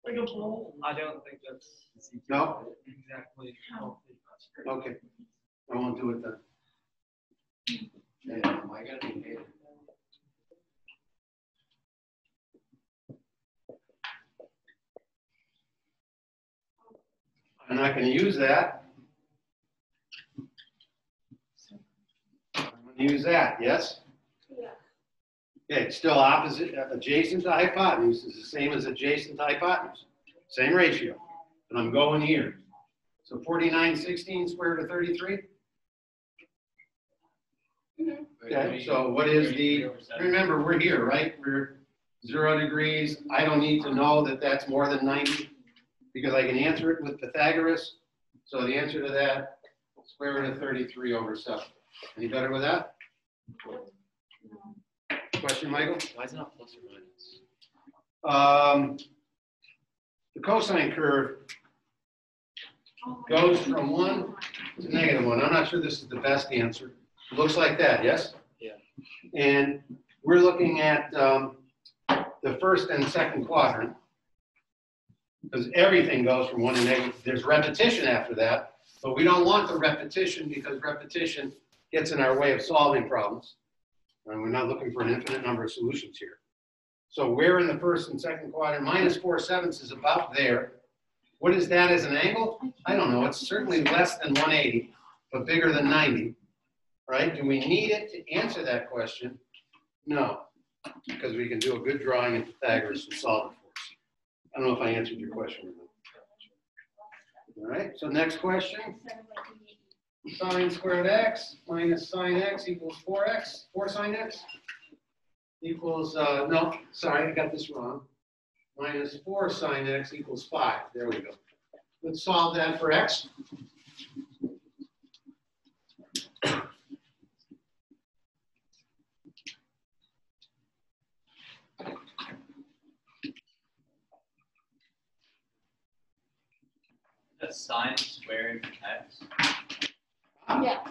Like a bowl. I don't think that's No? exactly. Okay. I won't do it then. Yeah, am I gonna be paid? I'm not going to use that. I'm going to use that, yes? Yeah. Okay, it's still opposite, adjacent to hypotenuse is the same as adjacent to hypotenuse. Same ratio. And I'm going here. So 49/16 square root of 33. Okay, so what is the, remember we're here, right? We're 0 degrees. I don't need to know that that's more than 90 because I can answer it with Pythagoras. So the answer to that, square root of 33/7. Any better with that? Question, Michael? why is it not plus or minus? The cosine curve goes from 1 to -1. I'm not sure this is the best answer. It looks like that, yes? Yeah. And we're looking at the first and second quadrant because everything goes from 1 to negative. There's repetition after that, but we don't want the repetition because repetition gets in our way of solving problems. And we're not looking for an infinite number of solutions here. So where in the first and second quadrant? -4/7 is about there. What is that as an angle? I don't know. It's certainly less than 180, but bigger than 90. Right? Do we need it to answer that question? No, because we can do a good drawing in Pythagoras and solve it for us. I don't know if I answered your question or not. All right, so next question. Sine squared x minus sine x equals 4x. 4 sine x equals, no, sorry, I got this wrong. Minus 4 sine x equals 5. There we go. Let's solve that for x. That's sine squared x. Yes.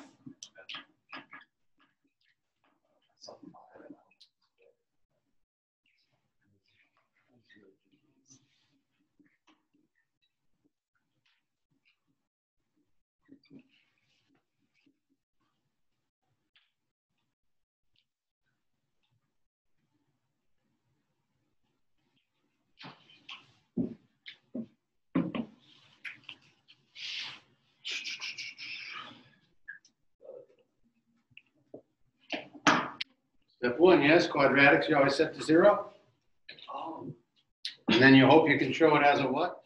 Step 1, yes, quadratics you always set to 0. Oh. And then you hope you can show it as a what?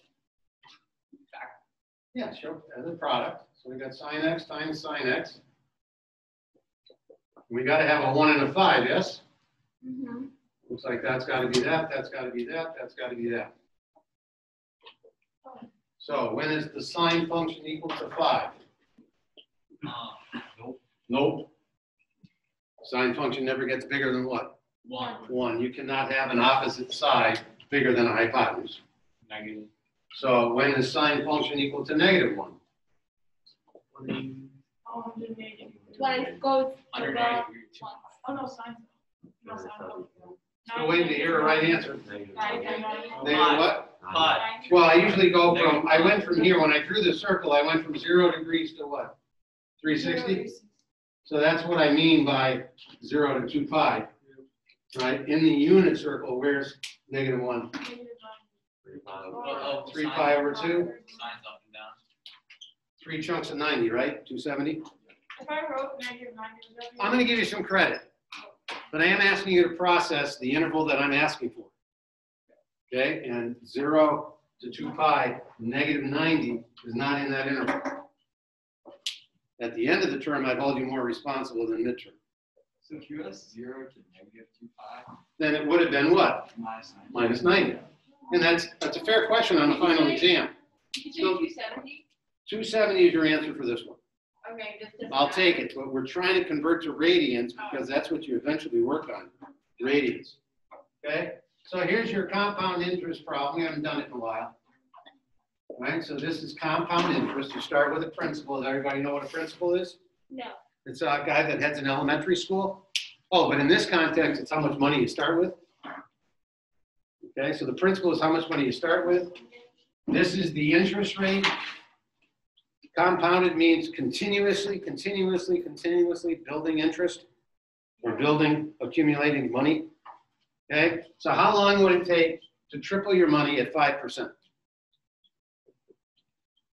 Yeah, show it as a product. So we got sine x times sine x. We gotta have a 1 and a 5, yes? Mm-hmm. Looks like that's gotta be that, that's gotta be that, that's gotta be that. So when is the sine function equal to 5? Nope. Nope. Sine function never gets bigger than what? 1. 1. You cannot have an opposite side bigger than a hypotenuse. Negative. So when is sine function equal to -1? 180. When it goes to 180 the degrees. Oh, no, science. No, science. Still waiting to hear a right answer. Negative. Negative what? 5. Well, I usually go from, I went from here, when I drew the circle, I went from 0 degrees to what? 360? So that's what I mean by 0 to 2 pi, right? In the unit circle, where's -1? 3 pi over 2? Signs up and down. 3 chunks of 90, right? 270? If I wrote -90, would that be? I'm going to give you some credit, but I am asking you to process the interval that I'm asking for. Okay, and 0 to 2 pi, -90 is not in that interval. At the end of the term, I'd hold you more responsible than midterm. So if you ask 0 to -2 pi, Then it would have been what? minus 90. -90. And that's a fair question on the final exam. You say 270? 270 is your answer for this one. Okay, this doesn't I'll take matter. it, but we're trying to convert to radians because that's what you eventually work on, radians. Okay, so here's your compound interest problem. We haven't done it in a while. All right, so this is compound interest. You start with a principal. Does everybody know what a principal is? no. It's a guy that heads an elementary school. Oh, but in this context, it's how much money you start with. Okay, so the principal is how much money you start with. This is the interest rate. Compounded means continuously building interest or accumulating money. Okay, so how long would it take to triple your money at 5%?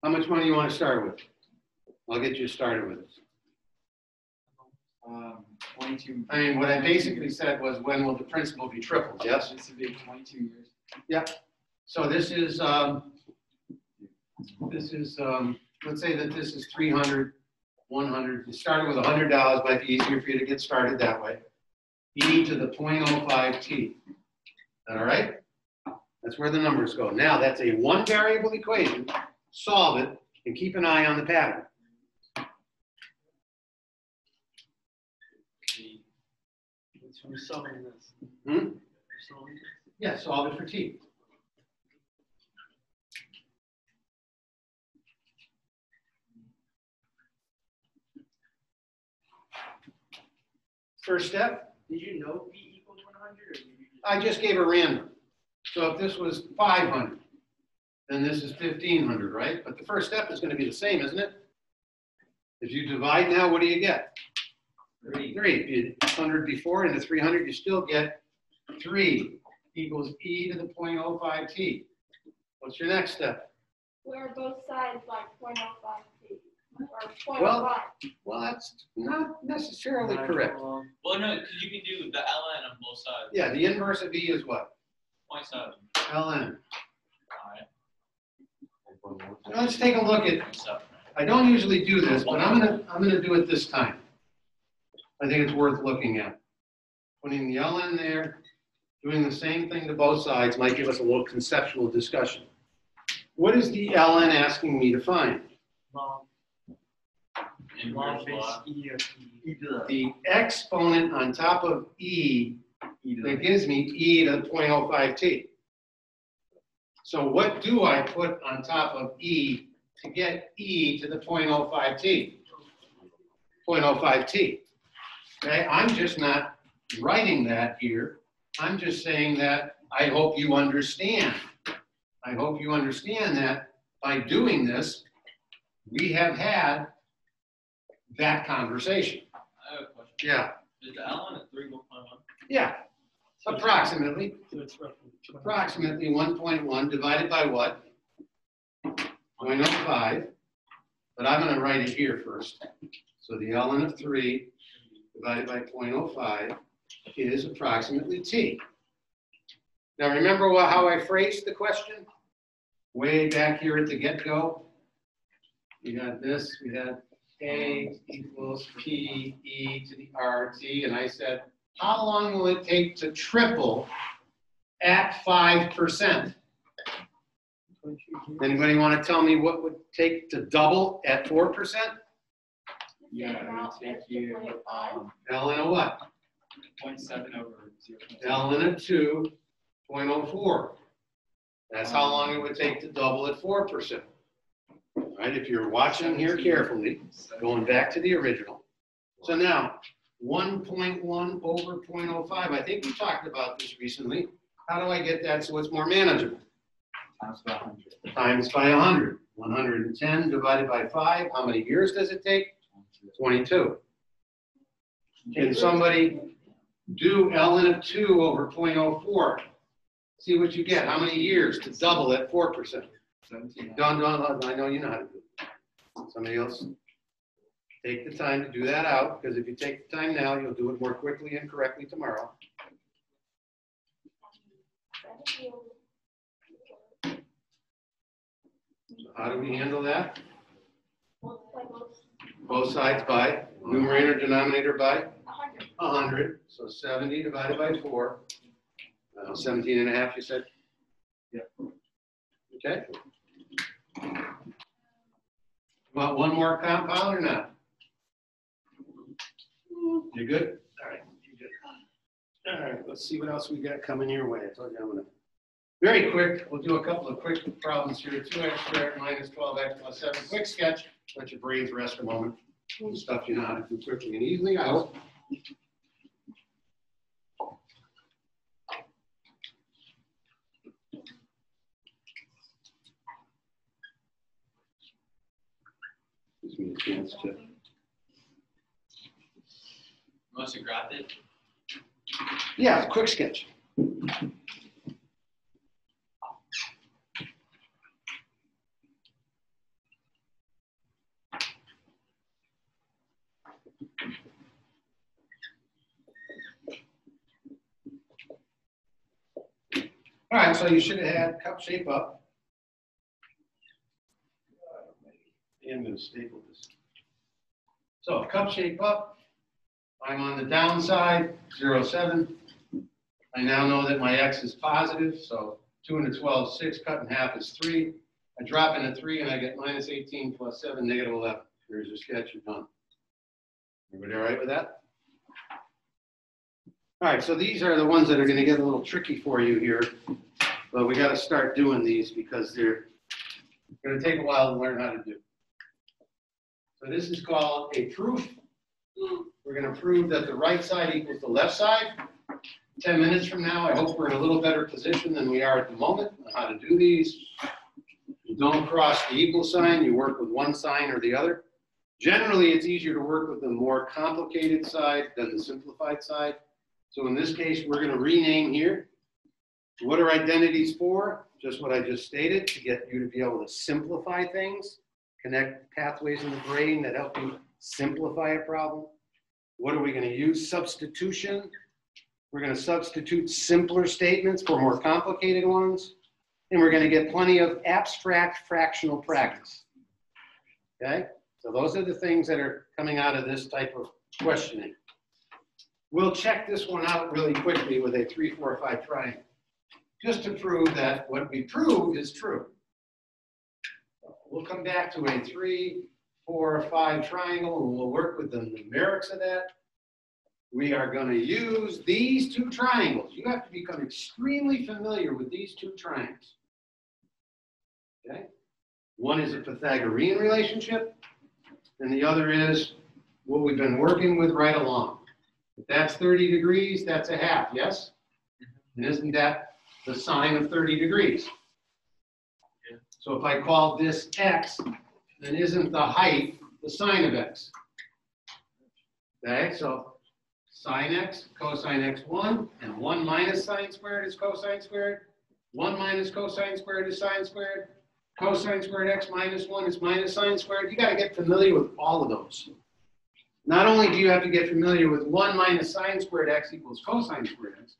How much money you want to start with? I'll get you started with it. 22. I mean, what I basically said was, when will the principal be tripled? Yes? This would be 22 years. Yep. So this is, let's say that this is 300, 100. You started with $100, might be easier for you to get started that way. E to the 0.05 t. Is that all right? That's where the numbers go. Now that's a one variable equation. Solve it and keep an eye on the pattern. So we're solving this. Hmm? We're solving this. Yeah, solve it for t. First step, Did you know B equals 100 or did you just? I just gave a random. So if this was 500, then this is 1500, right? But the first step is going to be the same, isn't it? If you divide now, what do you get? 3. You did 100 before into 300, you still get 3 equals e to the 0.05 t. What's your next step? Where both sides like 0.05 t or 0.05. Well, that's not necessarily correct. Well, no, because you can do the ln on both sides. Yeah, the inverse of e is what? 0.7. ln. All right. Now let's take a look at, 0.7. I don't usually do this, but I'm gonna do it this time. I think it's worth looking at. Putting the ln there, doing the same thing to both sides might give us a little conceptual discussion. What is the ln asking me to find? Log Inverse base law. E of E. The exponent on top of e that gives me e to the 0.05 t. So what do I put on top of e to get e to the 0.05 t? 0.05 t. Okay, I'm just not writing that here. I'm just saying that I hope you understand. I hope you understand that by doing this, we have had that conversation. I have a question. Yeah, Is the ln at 3.1? yeah, approximately. So it's roughly 20. Approximately 1.1 divided by what? 0.05. But I'm going to write it here first. So the ln of 3 divided by 0.05 is approximately t. Now remember how I phrased the question? Way back here at the get-go. We had this, we had A equals P E to the RT, and I said, how long will it take to triple at 5%? Anybody want to tell me what would take to double at 4%? Yeah, it would take you, L in a what? 0.7 over 0. L in a 2.04. That's how long it would take to double at 4%. Right, if you're watching here carefully, going back to the original. So now, 1.1 over 0.05. I think we talked about this recently. How do I get that so it's more manageable? Times by 100. Times by 100. 110 divided by 5. How many years does it take? 22. Can somebody do L in a 2 over 0.04? See what you get. How many years to double at 4%? 17. Don, I know you know how to do it. Somebody else? Take the time to do that out, because if you take the time now, you'll do it more quickly and correctly tomorrow. So how do we handle that? Both sides by, numerator, denominator by 100. So 70 divided by 4. 17 and a half, you said? Yeah. Okay. Want one more compound or not? You good? All right, you good. All right, let's see what else we got coming your way. I told you I'm gonna. Very quick, we'll do a couple of quick problems here. 2x squared minus 12x plus 7. Quick sketch. Let your brains rest a moment. Stuff you know how to do quickly and easily, I hope. Gives me a chance to. Must have grabbed it. Yeah, quick sketch. All right, so you should have had cup shape up. I'm going to staple this. So cup shape up. I'm on the downside, 0, 7. I now know that my x is positive, so 2 and a 12 is 6, cut in half is 3. I drop in a 3 and I get minus 18 plus 7, negative 11. There's your sketch, you're done. Everybody all right with that? All right, so these are the ones that are going to get a little tricky for you here. But we got to start doing these because they're going to take a while to learn how to do. So this is called a proof. We're going to prove that the right side equals the left side. 10 minutes from now, I hope we're in a little better position than we are at the moment on how to do these. You don't cross the equal sign. You work with one sign or the other. Generally, it's easier to work with the more complicated side than the simplified side. So in this case, we're going to rename here. What are identities for? Just what I just stated, to get you to be able to simplify things, connect pathways in the brain that help you simplify a problem. What are we going to use? Substitution. We're going to substitute simpler statements for more complicated ones. And we're going to get plenty of abstract fractional practice. Okay? So those are the things that are coming out of this type of questioning. We'll check this one out really quickly with a 3, 4, 5 triangle, just to prove that what we prove is true. We'll come back to a 3, 4, 5 triangle, and we'll work with the numerics of that. We are going to use these two triangles. You have to become extremely familiar with these two triangles. Okay? One is a Pythagorean relationship, and the other is what we've been working with right along. If that's 30 degrees, that's a half, yes? And isn't that the sine of 30 degrees? Yeah. So if I call this x, then isn't the height the sine of x? Okay, so sine x, cosine x1, and 1 minus sine squared is cosine squared. 1 minus cosine squared is sine squared. Cosine squared x minus 1 is minus sine squared. You got to get familiar with all of those. Not only do you have to get familiar with 1 minus sine squared x equals cosine squared x,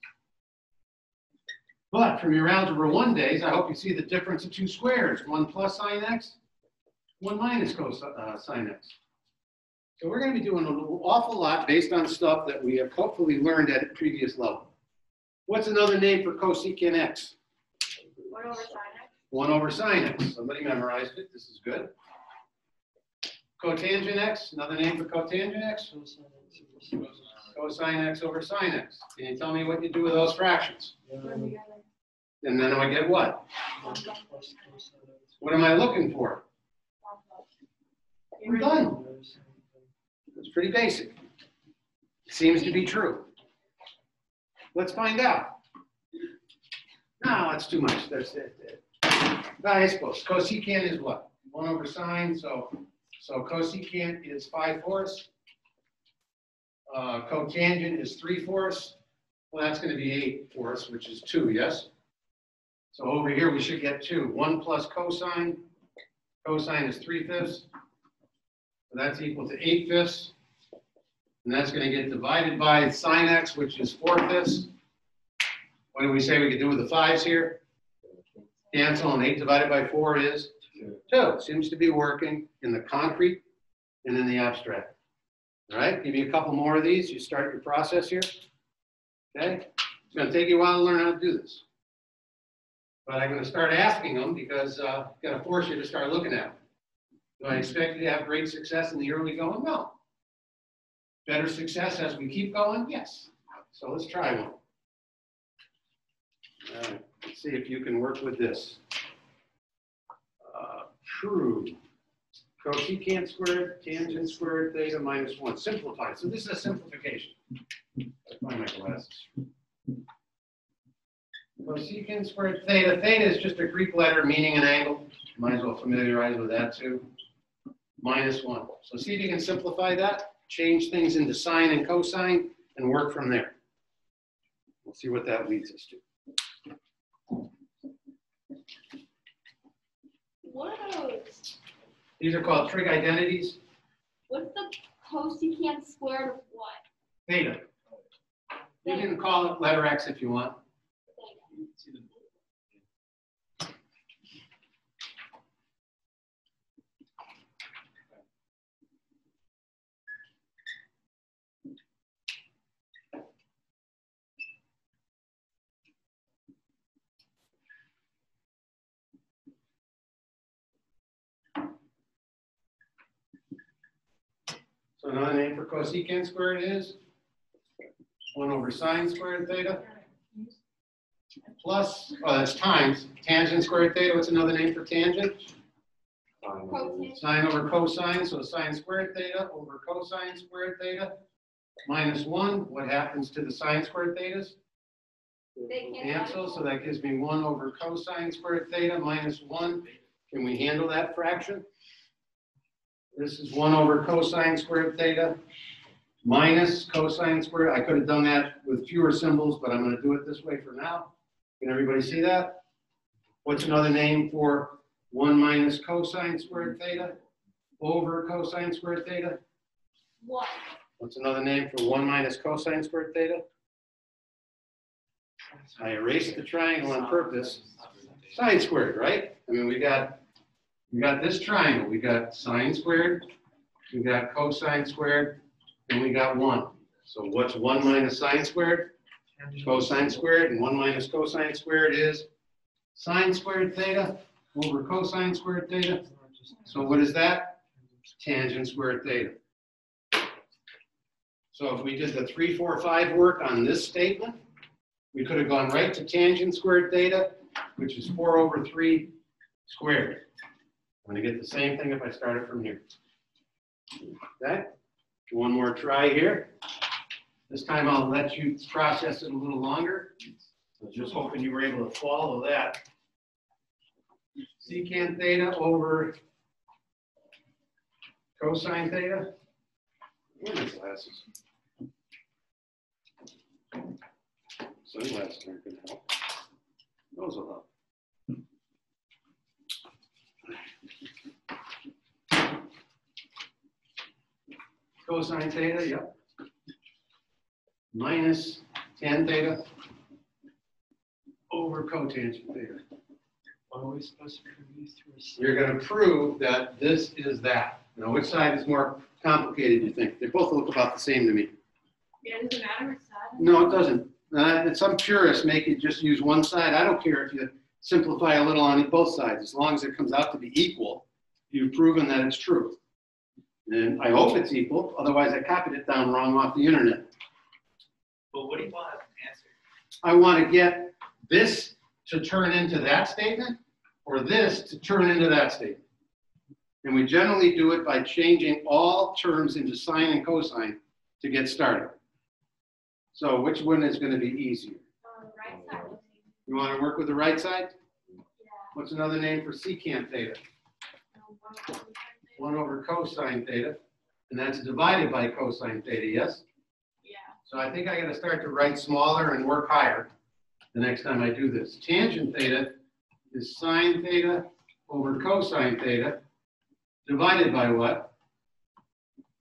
but from your Algebra 1 days, I hope you see the difference of two squares. 1 plus sine x, 1 minus cosine x. So we're going to be doing an awful lot based on stuff that we have hopefully learned at a previous level. What's another name for cosecant x? 1 over sine x. 1 over sine x. Somebody memorized it. This is good. Cotangent x, another name for cotangent x? Cosine x over sine x. Can you tell me what you do with those fractions? And then I get what? What am I looking for? We're done. It's pretty basic. It seems to be true. Let's find out. No, that's too much. That's it. I suppose cosecant is what? 1 over sine. So cosecant is 5/4. Cotangent is 3/4. Well, that's going to be 8/4, which is 2, yes? So over here, we should get 2. 1 plus cosine. Cosine is 3/5. So that's equal to 8/5. And that's going to get divided by sine x, which is 4/5. What do we say we could do with the 5s here? Cancel, and 8 divided by 4 is 2. Seems to be working in the concrete and in the abstract. All right, give you a couple more of these. You start your process here. Okay, it's going to take you a while to learn how to do this. But I'm going to start asking them because I'm going to force you to start looking at them. Do I expect you to have great success in the early going? No. Better success as we keep going? Yes. So let's try one. All right, let's see if you can work with this. True. Cosecant squared, tangent squared, theta minus 1. Simplified. So this is a simplification. Find my glasses. Cosecant squared theta. Theta is just a Greek letter meaning an angle. Might as well familiarize with that too. Minus 1. So see if you can simplify that. Change things into sine and cosine and work from there. We'll see what that leads us to. What are those? These are called trig identities. What's the cosecant squared of what? Theta. You can call it letter x if you want. So another name for cosecant squared is 1 over sine squared theta plus, that's times tangent squared theta. What's another name for tangent? Sine over cosine. So sine squared theta over cosine squared theta minus 1. What happens to the sine squared thetas? They Cancel. So that gives me 1 over cosine squared theta minus 1. Can we handle that fraction? This is 1 over cosine squared theta minus cosine squared. I could have done that with fewer symbols, but I'm going to do it this way for now. Can everybody see that? What's another name for 1 minus cosine squared theta over cosine squared theta? 1. What's another name for 1 minus cosine squared theta? I erased the triangle on purpose. Sine squared, right? I mean, we got this triangle. We got sine squared, we got cosine squared, and we got 1. So what's 1 minus sine squared? Cosine squared, and 1 minus cosine squared is sine squared theta over cosine squared theta. So what is that? Tangent squared theta. So if we did the 3, 4, 5 work on this statement, we could have gone right to tangent squared theta, which is 4 over 3 squared. I'm going to get the same thing if I start it from here. Okay? One more try here. This time I'll let you process it a little longer. I was just hoping you were able to follow that. Secant theta over cosine theta. Where are my glasses? Sunglasses aren't going to help. Those will help. Cosine theta, yep. Minus tan theta over cotangent theta. What are we supposed to produce through a You're going to prove that this is that. Now, which side is more complicated, you think? They both look about the same to me. Yeah, does it matter which side? No, it doesn't. Some purists make you just use one side. I don't care if you simplify a little on both sides. As long as it comes out to be equal, you've proven that it's true. And I hope it's equal. Otherwise, I copied it down wrong off the internet. But what do you want as an answer? I want to get this to turn into that statement or this to turn into that statement. And we generally do it by changing all terms into sine and cosine to get started. So which one is going to be easier? Right side. You want to work with the right side? Yeah. What's another name for secant theta? 1 over cosine theta. And that's divided by cosine theta, yes? Yeah. So I think I got to start to write smaller and work higher the next time I do this. Tangent theta is sine theta over cosine theta divided by what?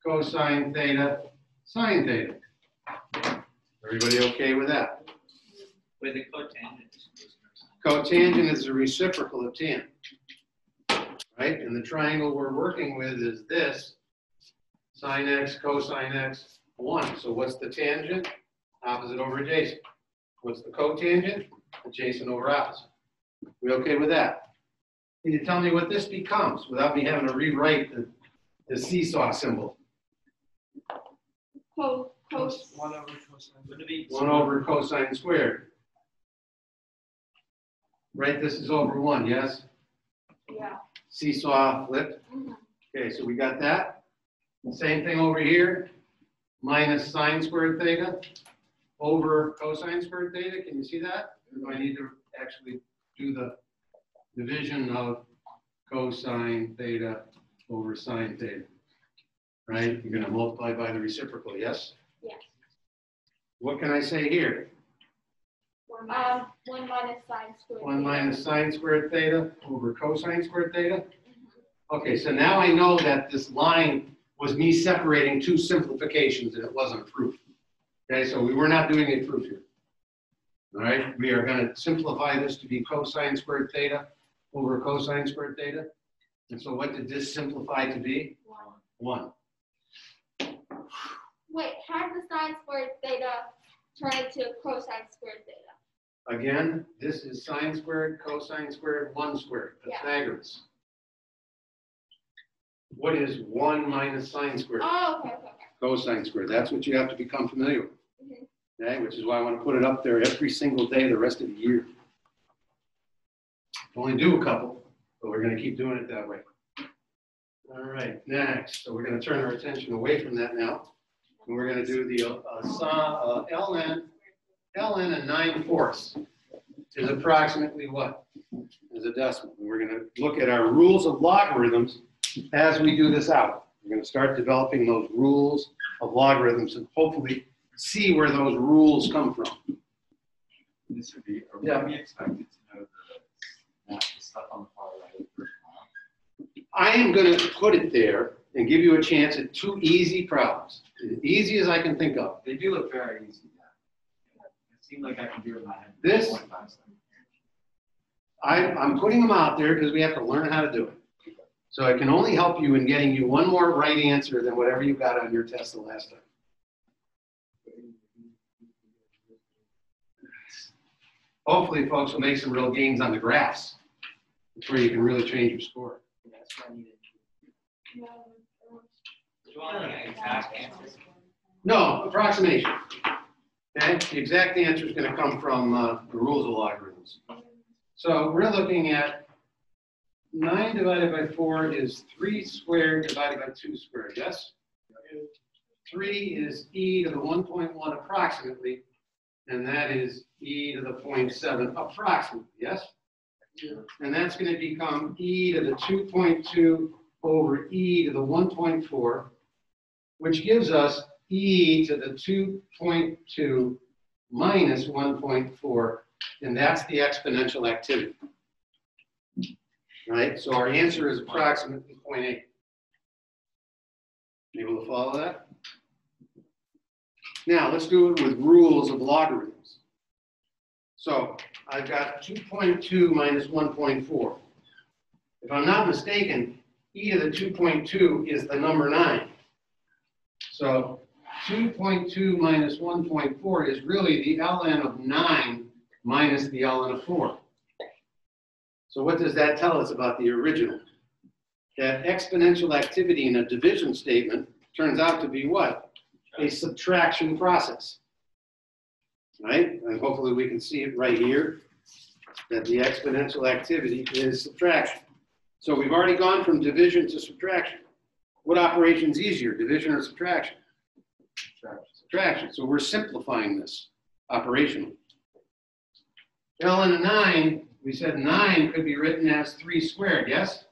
Cosine theta sine theta. Everybody okay with that? With the cotangent. Cotangent is the reciprocal of tan, right? And the triangle we're working with is this, sine x, cosine x, 1. So what's the tangent? Opposite over adjacent. What's the cotangent? Adjacent over opposite. We okay with that? Can you tell me what this becomes without me having to rewrite the seesaw symbol? One over cosine. Wouldn't it be 1 over cosine squared. Right, this is over 1, yes? Yeah. Seesaw flipped. Okay, so we got that. Same thing over here. Minus sine squared theta over cosine squared theta. Can you see that? Or do I need to actually do the division of cosine theta over sine theta? Right? You're going to multiply by the reciprocal, yes? Yes. What can I say here? 1 minus sine squared. 1 minus sine squared theta over cosine squared theta. Okay, so now I know that this line was me separating two simplifications and it wasn't a proof. Okay, so we were not doing a proof here. All right, we are going to simplify this to be cosine squared theta over cosine squared theta. And so what did this simplify to be? 1. Wait, how did the sine squared theta turn into cosine squared theta? Again, this is sine squared, cosine squared, 1 squared, Yeah. Pythagoras. What is 1 minus sine squared? Oh, okay. Cosine squared. That's what you have to become familiar with. Mhm. Okay, which is why I want to put it up there every single day the rest of the year. Only do a couple, but we're going to keep doing it that way. All right, next. So we're going to turn our attention away from that now. And we're going to do the ln and 9/4 is approximately what? Is a decimal. And we're going to look at our rules of logarithms as we do this out. We're going to start developing those rules of logarithms and hopefully see where those rules come from. This would be, Yeah. are we expected to know the stuff on the far right? I am going to put it there and give you a chance at 2 easy problems, as easy as I can think of. They do look very easy. Yeah. It seemed like I could do it in my head. This- 25 seconds. I'm putting them out there because we have to learn how to do it. So it can only help you in getting you one more right answer than whatever you got on your test the last time. Hopefully, folks will make some real gains on the graphs. That's where you can really change your score. That's what I needed. Do you want like an exact answer? No, approximation. Okay, the exact answer is going to come from the rules of logarithms. So we're looking at 9 divided by 4 is 3 squared divided by 2 squared, yes? 3 is e to the 1.1 approximately, and that is e to the 0.7 approximately, yes? And that's going to become e to the 2.2 over e to the 1.4, which gives us e to the 2.2 minus 1.4, and that's the exponential activity. Right? So our answer is approximately 0.8. Able to follow that? Now, let's do it with rules of logarithms. So I've got 2.2 minus 1.4. If I'm not mistaken, e to the 2.2 is the number 9. So 2.2 minus 1.4 is really the ln of 9 minus the ln of 4. So what does that tell us about the original? That exponential activity in a division statement turns out to be what? A subtraction process. Right? And hopefully we can see it right here, that the exponential activity is subtraction. So we've already gone from division to subtraction. What operation is easier, division or subtraction? Subtraction. So we're simplifying this operation. ln of 9, we said 9 could be written as 3 squared, yes?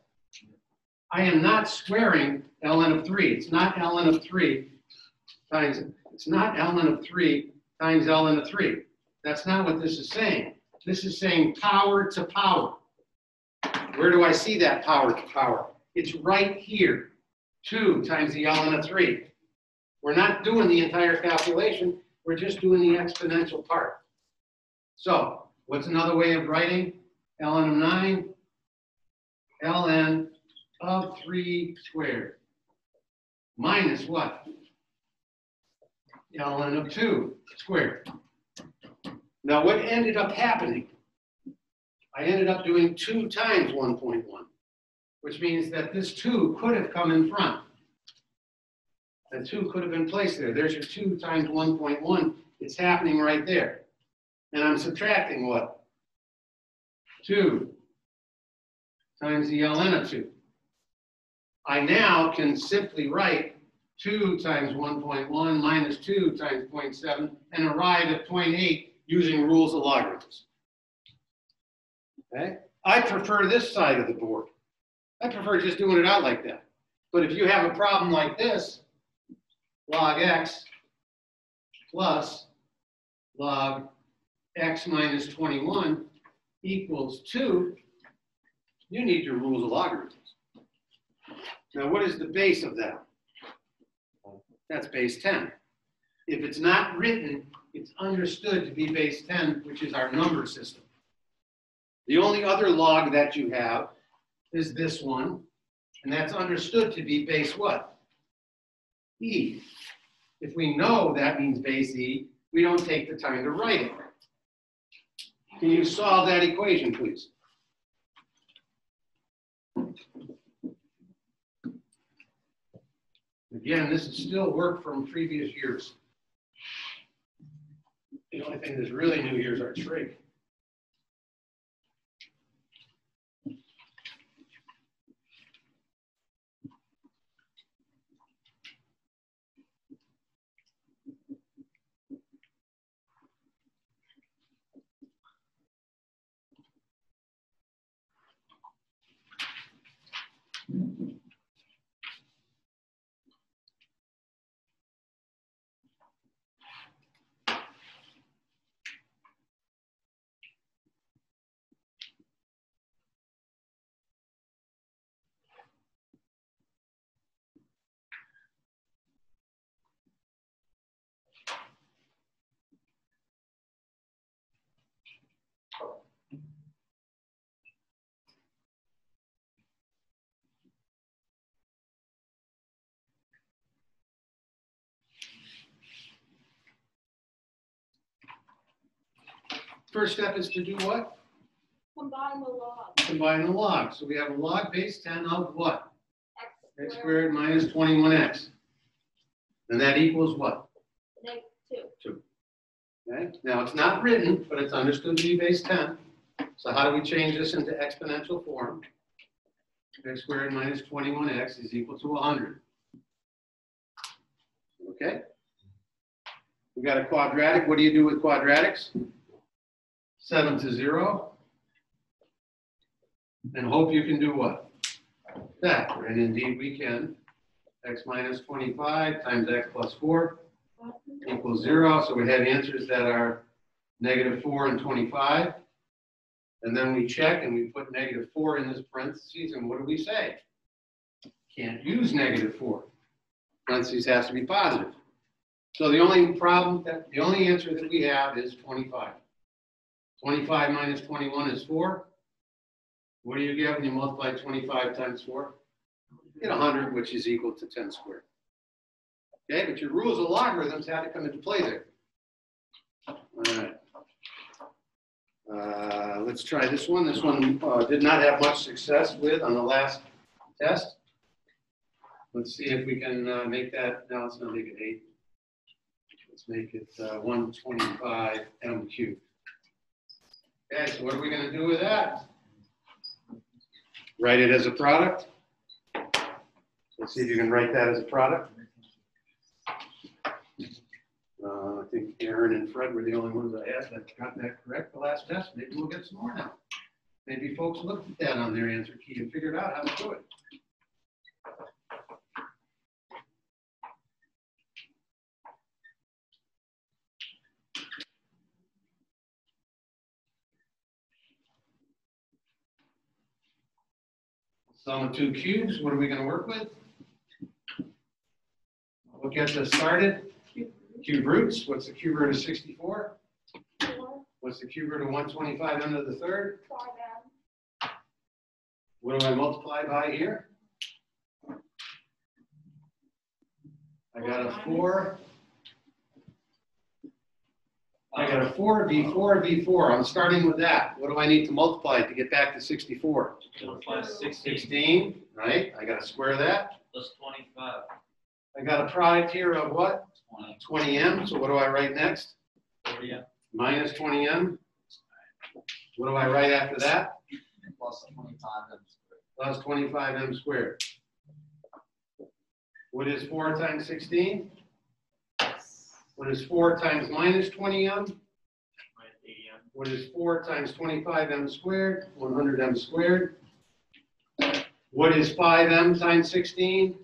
I am not squaring ln of 3. It's not ln of 3 times, it's not ln of 3 times ln of 3. That's not what this is saying. This is saying power to power. Where do I see that power to power? It's right here. 2 times the ln of 3. We're not doing the entire calculation. We're just doing the exponential part. So what's another way of writing ln of 9? ln of 3 squared minus what? ln of 2 squared. Now what ended up happening? I ended up doing 2 times 1.1, which means that this 2 could have come in front. And 2 could have been placed there. There's your 2 times 1.1. It's happening right there. And I'm subtracting what? 2 times the ln of 2. I now can simply write 2 times 1.1 minus 2 times 0.7 and arrive at 0.8 using rules of logarithms. Okay? I prefer this side of the board. I prefer just doing it out like that. But if you have a problem like this, log x plus log x minus 21 equals 2, you need your rules of logarithms. Now, what is the base of that? That's base 10. If it's not written, it's understood to be base 10, which is our number system. The only other log that you have is this one, and that's understood to be base what? E. If we know that means base E, we don't take the time to write it. Can you solve that equation, please? Again, this is still work from previous years. The only thing that's really new here is our trig. First step is to do what? Combine the log. Combine the logs. So we have a log base 10 of what? X X squared minus 21x. And that equals what? Negative 2. 2. Okay? Now it's not written, but it's understood to be base 10. So how do we change this into exponential form? X squared minus 21x is equal to 100. Okay? We got a quadratic. What do you do with quadratics? 7 to 0. And hope you can do what? That. And indeed we can. X minus 25 times x plus 4 equals 0. So we have answers that are negative 4 and 25. And then we check and we put negative 4 in this parentheses. And what do we say? Can't use negative 4. Parentheses has to be positive. So the only answer that we have is 25. 25 minus 21 is 4. What do you get when you multiply 25 times 4? get 100, which is equal to 10 squared. Okay, but your rules of logarithms had to come into play there. All right. Let's try this one. This one did not have much success with on the last test. Let's see if we can make that. Now let's not make it 8. Let's make it 125 m cubed. Okay, so what are we going to do with that? Write it as a product. Let's see if you can write that as a product. I think Aaron and Fred were the only ones I asked that got that correct the last test. Maybe we'll get some more now. Maybe folks looked at that on their answer key and figured out how to do it. Sum of 2 cubes, what are we going to work with? What gets us started? Cube roots. What's the cube root of 64? 4. What's the cube root of 125 m to the third? 5m. What do I multiply by here? I got a 4. I got a 4, b4, b4. I'm starting with that. What do I need to multiply to get back to 64? Plus 16, right? I got to square that. Plus 25. I got a product here of what? 20m. So what do I write next? 40m. Minus 20m. What do I write after that? Plus 25m squared. Plus 25m squared. What is 4 times 16? What is 4 times minus 20m? Minus 80m. What is 4 times 25m squared? 100m squared. What is 5m times 16?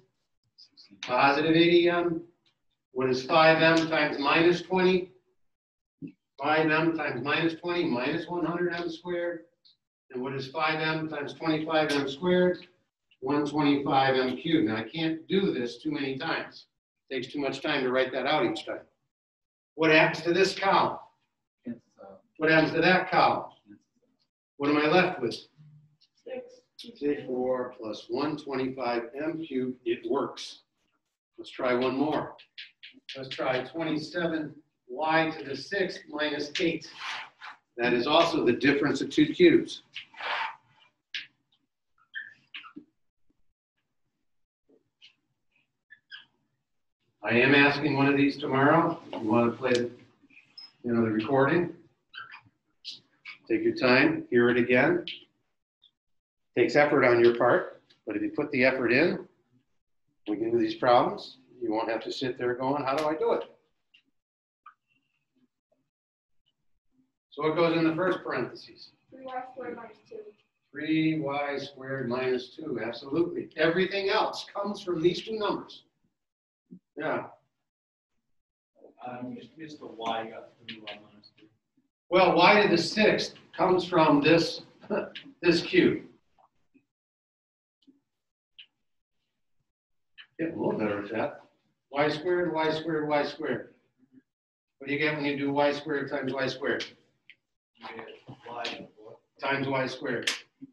Positive 80m. What is 5m times minus 20? 5m times minus 20 minus 100m squared. And what is 5m times 25m squared? 125m cubed. Now I can't do this too many times. It takes too much time to write that out each time. What happens to this column? What happens to that column? What am I left with? 64 plus 125m cubed. It works. Let's try one more. Let's try 27y to the 6th minus 8. That is also the difference of 2 cubes. I am asking one of these tomorrow. If you want to play the recording, take your time, hear it again. Takes effort on your part, but if you put the effort in, we can do these problems. You won't have to sit there going, how do I do it? So what goes in the first parentheses? 3y squared minus 2. 3y squared minus 2, absolutely. Everything else comes from these two numbers. Yeah. Just missed the y, you got 3y minus 2. Well, y to the 6th comes from this, this cube. Get a little better at that. Y squared, y squared, y squared. What do you get when you do y squared times y squared? You get y Times y squared.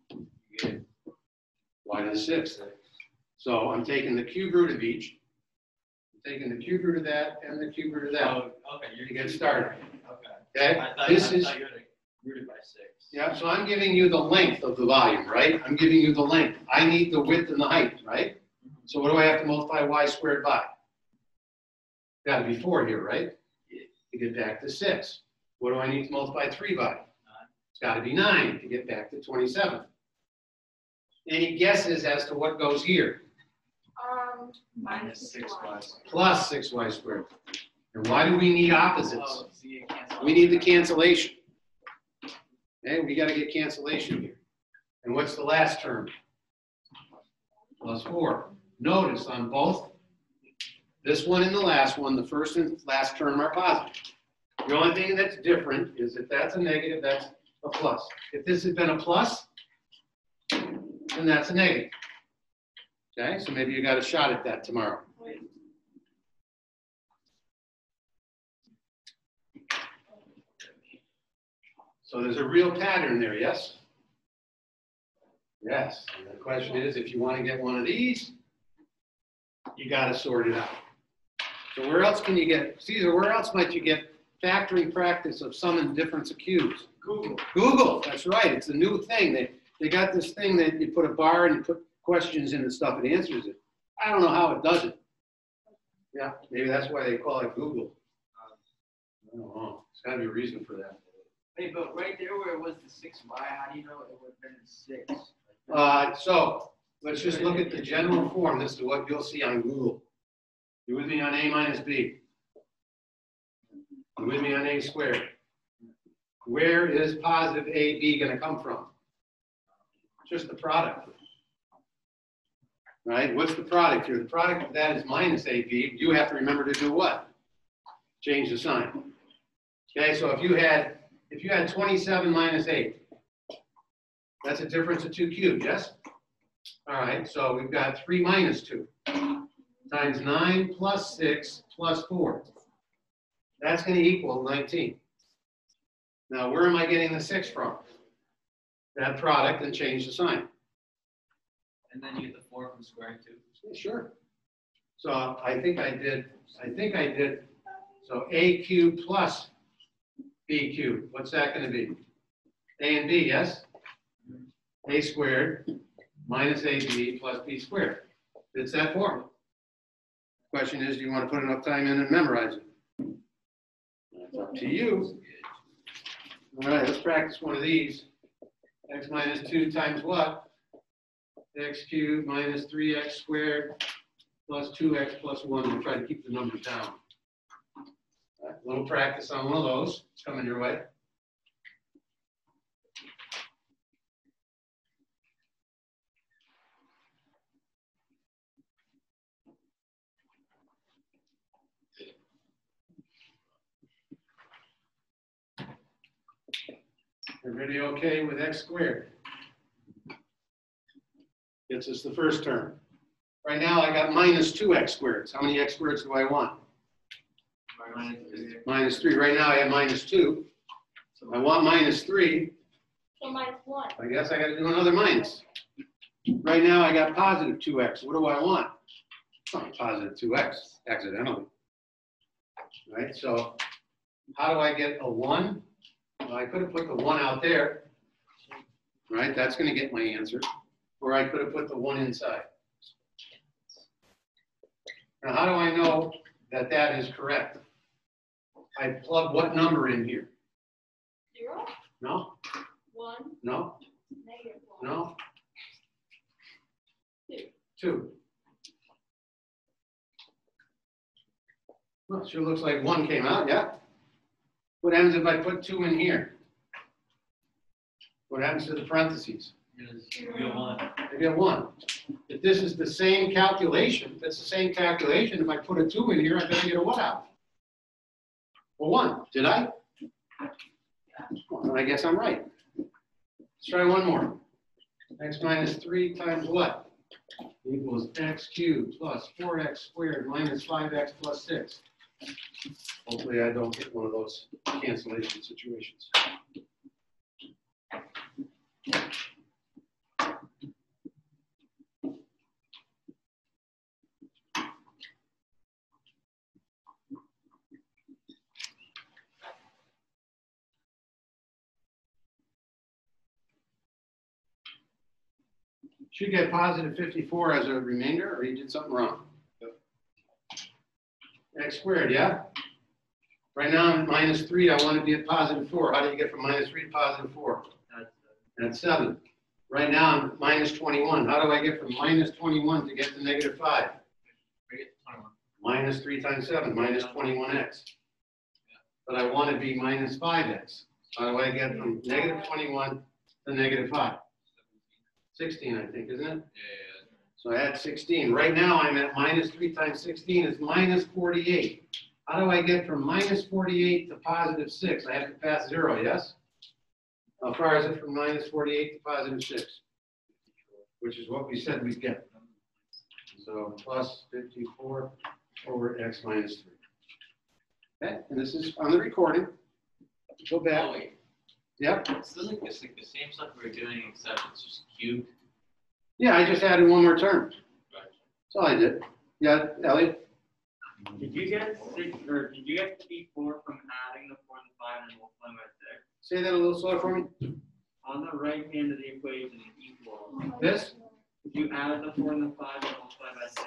You get Y to the 6th. So I'm taking the cube root of each. I'm taking the cube root of that and the cube root of that. Oh, okay. To get started. Okay. Okay? I thought This you is, had it rooted by 6. yeah, so I'm giving you the length of the volume, right? I'm giving you the length. I need the width and the height, right? So what do I have to multiply y squared by? Got to be 4 here, right? To get back to 6. What do I need to multiply 3 by? It's got to be 9 to get back to 27. Any guesses as to what goes here? Minus 6y. Plus 6y squared. And why do we need opposites? Oh, so you cancel We need the cancellation. Okay, we got to get cancellation here. And what's the last term? Plus 4. Notice on both, this one and the last one, the first and last term are positive. The only thing that's different is if that's a negative, that's a plus. If this had been a plus, then that's a negative. Okay, so maybe you got a shot at that tomorrow. So there's a real pattern there, yes? Yes. And the question is, if you want to get one of these, you got to sort it out. So where else can you get, Caesar, where else might you get factoring practice of sum and difference of cubes? Google. Google, that's right. It's a new thing. They got this thing that you put a bar and you put questions in and stuff, it answers it. I don't know how it does it. Yeah, maybe that's why they call it Google. I don't know. There's got to be a reason for that. Hey, but right there where it was the 6y, how do you know it would have been 6? So let's just look at the general form. This is what you'll see on Google. You with me on a minus b? You with me on a squared? Where is positive ab going to come from? Just the product. Right? What's the product here? The product of that is minus ab. You have to remember to do what? Change the sign. Okay, so if you had 27 minus 8, that's a difference of 2 cubed, yes? All right, so we've got 3 minus 2 times 9 plus 6 plus 4. That's going to equal 19. Now, where am I getting the 6 from? That product, and change the sign. And then you get the 4 from squaring 2. Yeah, sure. So I think I did, so a cubed plus b cubed. What's that going to be? A and b, yes? A squared minus ab plus b squared. It's that form. Question is, do you want to put enough time in and memorize it? That's up to you. All right, let's practice one of these. X minus 2 times what? X cubed minus 3x squared plus 2x plus 1. We'll try to keep the numbers down. All right, a little practice on one of those. It's coming your way. Everybody okay with x squared? Gets us the first term. Right now I got minus 2x squareds. How many x squareds do I want? Minus 3. Right now I have minus 2. I want minus 3. So minus 1. I guess I got to do another minus. Right now I got positive 2x. What do I want? Oh, positive 2x, accidentally. Right, so how do I get a 1? Well, I could have put the 1 out there. Right, that's going to get my answer. Or I could have put the 1 inside. Now, how do I know that that is correct? I plug what number in here? 0, No, 1, no, negative 1. no. 2. 2. Well, it sure looks like 1 came out, yeah. What happens if I put 2 in here? What happens to the parentheses? You get 1. I get 1. If this is the same calculation, that's the same calculation. If I put a 2 in here, I better get a what out? A 1. Did I? Well, I guess I'm right. Let's try one more. X minus 3 times what? Equals x cubed plus 4x squared minus 5x plus 6. Hopefully I don't get one of those cancellation situations. Should get positive 54 as a remainder, or you did something wrong. X squared, yeah? Right now I'm at minus 3. I want to be at positive 4. How do you get from minus 3 to positive 4? That's 7. Right now I'm at minus 21. How do I get from minus 21 to get to negative 5? Minus 3 times 7, minus 21x. But I want to be minus 5x. How do I get from negative 21 to negative 5? 16, I think, isn't it? Yeah. So I had 16. Right now I'm at minus 3 times 16 is minus 48. How do I get from minus 48 to positive 6? I have to pass 0, yes? How far is it from minus 48 to positive 6? Which is what we said we'd get. So plus 54 over x minus 3. Okay, and this is on the recording. Go back. Oh, wait. Yep. It's like the same stuff we were doing, except it's just cubed. Yeah, I just added one more term. Right. That's all I did. Yeah, Elliot? Did you get 6 or did you get 54 from adding the 4 and the 5 and multiplying by 6? Say that a little slower for me. On the right hand of the equation, it equals. This? If you added the 4 and the 5 and multiply by 6.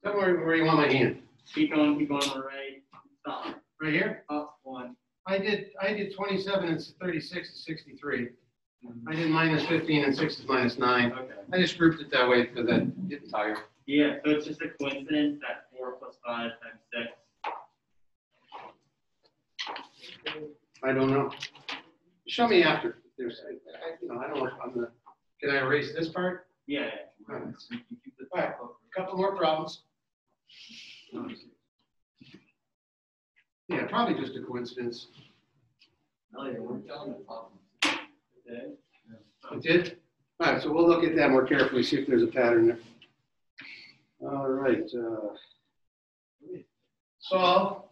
Tell me where you want my hand. Keep going on the right. Stop. Right here? Up 1. I did 27 and 36 is 63. I did minus 15 and 6 is minus 9. Okay. I just grouped it that way because I'm getting tired. Yeah, so it's just a coincidence that 4 plus 5 times 6. I don't know. Show me after. There's, I don't know if I'm gonna. Can I erase this part? Yeah. All right. A couple more problems. Yeah, probably just a coincidence. Elliot, we're telling the problem. Okay. It did? All right, so we'll look at that more carefully, see if there's a pattern there. All right. Solve.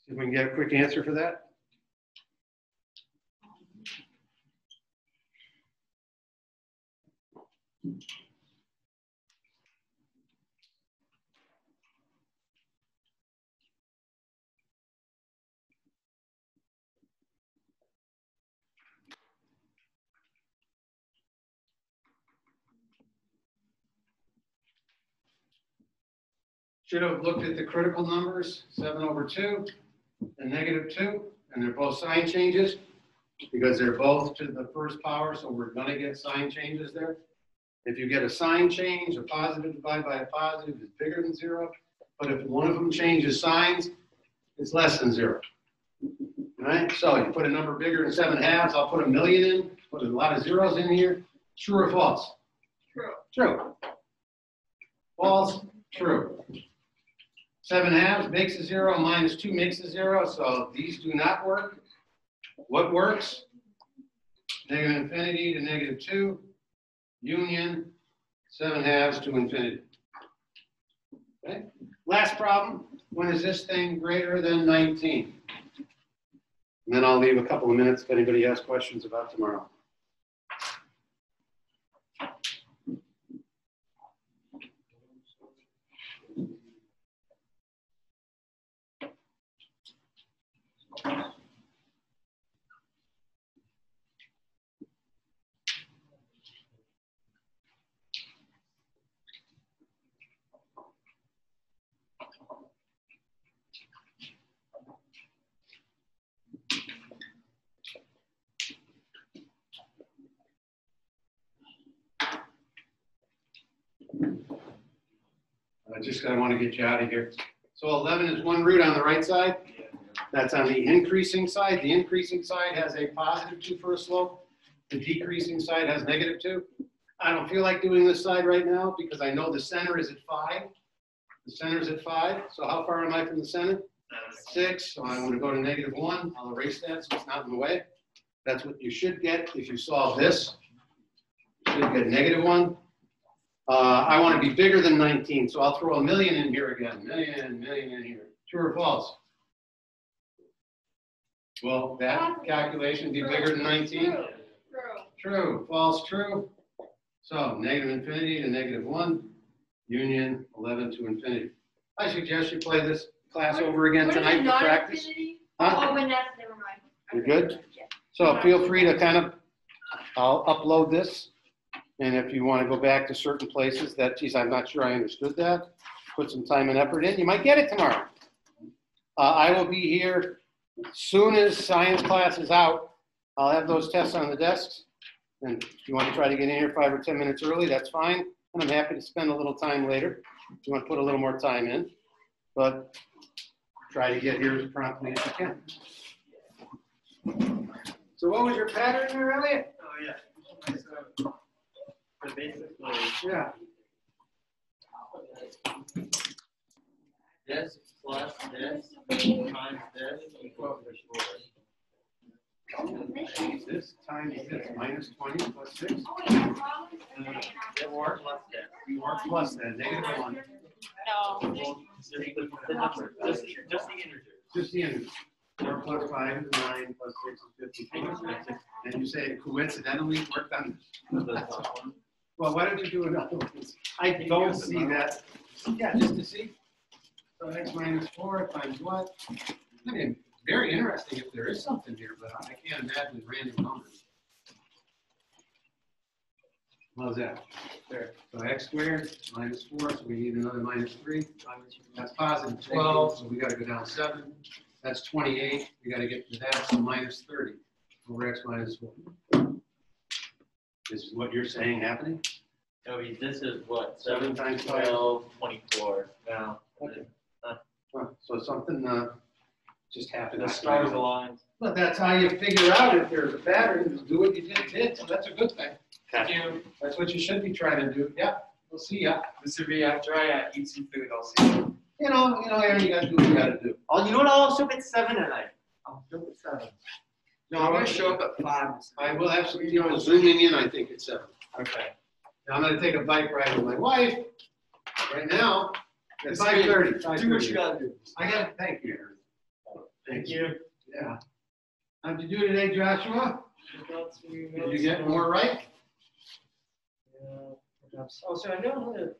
See if we can get a quick answer for that. Should have looked at the critical numbers, 7/2 and -2, and they're both sign changes because they're both to the first power, so we're going to get sign changes there. If you get a sign change, a positive divided by a positive is bigger than 0, but if one of them changes signs, it's less than 0. All right, so you put a number bigger than 7/2, I'll put a million in, put a lot of zeros in here. True or false? True. True. False? True. 7/2 makes a 0, -2 makes a 0, so these do not work. What works? -infinity to -2, union 7/2 to infinity. Okay. Last problem, when is this thing greater than 19? And then I'll leave a couple of minutes if anybody has questions about tomorrow. I want to get you out of here. So 11 is one root on the right side. That's on the increasing side. The increasing side has a +2 for a slope. The decreasing side has -2. I don't feel like doing this side right now because I know the center is at 5. The center is at 5. So how far am I from the center? 6. So I'm going to go to -1. I'll erase that so it's not in the way. That's what you should get if you solve this. You should get -1. I want to be bigger than 19, so I'll throw a million in here again. Million in here. True or false? Will that calculation be bigger than 19? True. True. False, true. So -infinity to -1, union 11 to infinity. I suggest you play this class over again tonight to practice. Huh? Oh, when that's, never mind. You're good? So feel free to I'll upload this. And if you want to go back to certain places that, geez, I'm not sure I understood that, put some time and effort in, you might get it tomorrow. I will be here as soon as science class is out. I'll have those tests on the desks. And if you want to try to get in here 5 or 10 minutes early, that's fine. And I'm happy to spend a little time later if you want to put a little more time in. But try to get here as promptly as you can. So what was your pattern there, Elliot? Oh, yeah. So basically, Yeah. this plus this times this equals this. This times this, -20 plus 6. Or plus this. Or plus that, -1. No. The number, just the integer. Just the integer. Or 4 plus 5 is 9, plus 6 is 54. And you say it coincidentally worked on this. Well, why don't you do another one? I don't see that. Yeah, just to see. So x minus 4 times what? I mean, very interesting if there is something here, but I can't imagine random numbers. How's that? There. So x squared minus 4, so we need another minus 3. That's positive 12, so we got to go down 7. That's 28. We got to get to that, so minus 30 over x minus 1. Is what you're saying happening? No, this is what? 7 times 12, 24. Now, Okay. So something just happened. the stars aligned. But that's how you figure out if there's a pattern, is do what you just did, so that's a good thing. Thank you. That's what you should be trying to do. Yeah, we'll see ya. Mr. B, after I eat some food, I'll see you. Aaron, you gotta do what you gotta do. Oh, you know what? I'll also at 7 tonight. I'll do it 7. No, I'm gonna show up at 5. I will have some people zooming in, I think, at 7. Okay. Now I'm gonna take a bike ride with my wife. Right now, at It's 5:30. Do what you gotta do. I gotta thank you, Aaron. Thank you. Yeah. How'd you do today, Joshua? Did you get more right? Yeah, perhaps. Also, I know how to,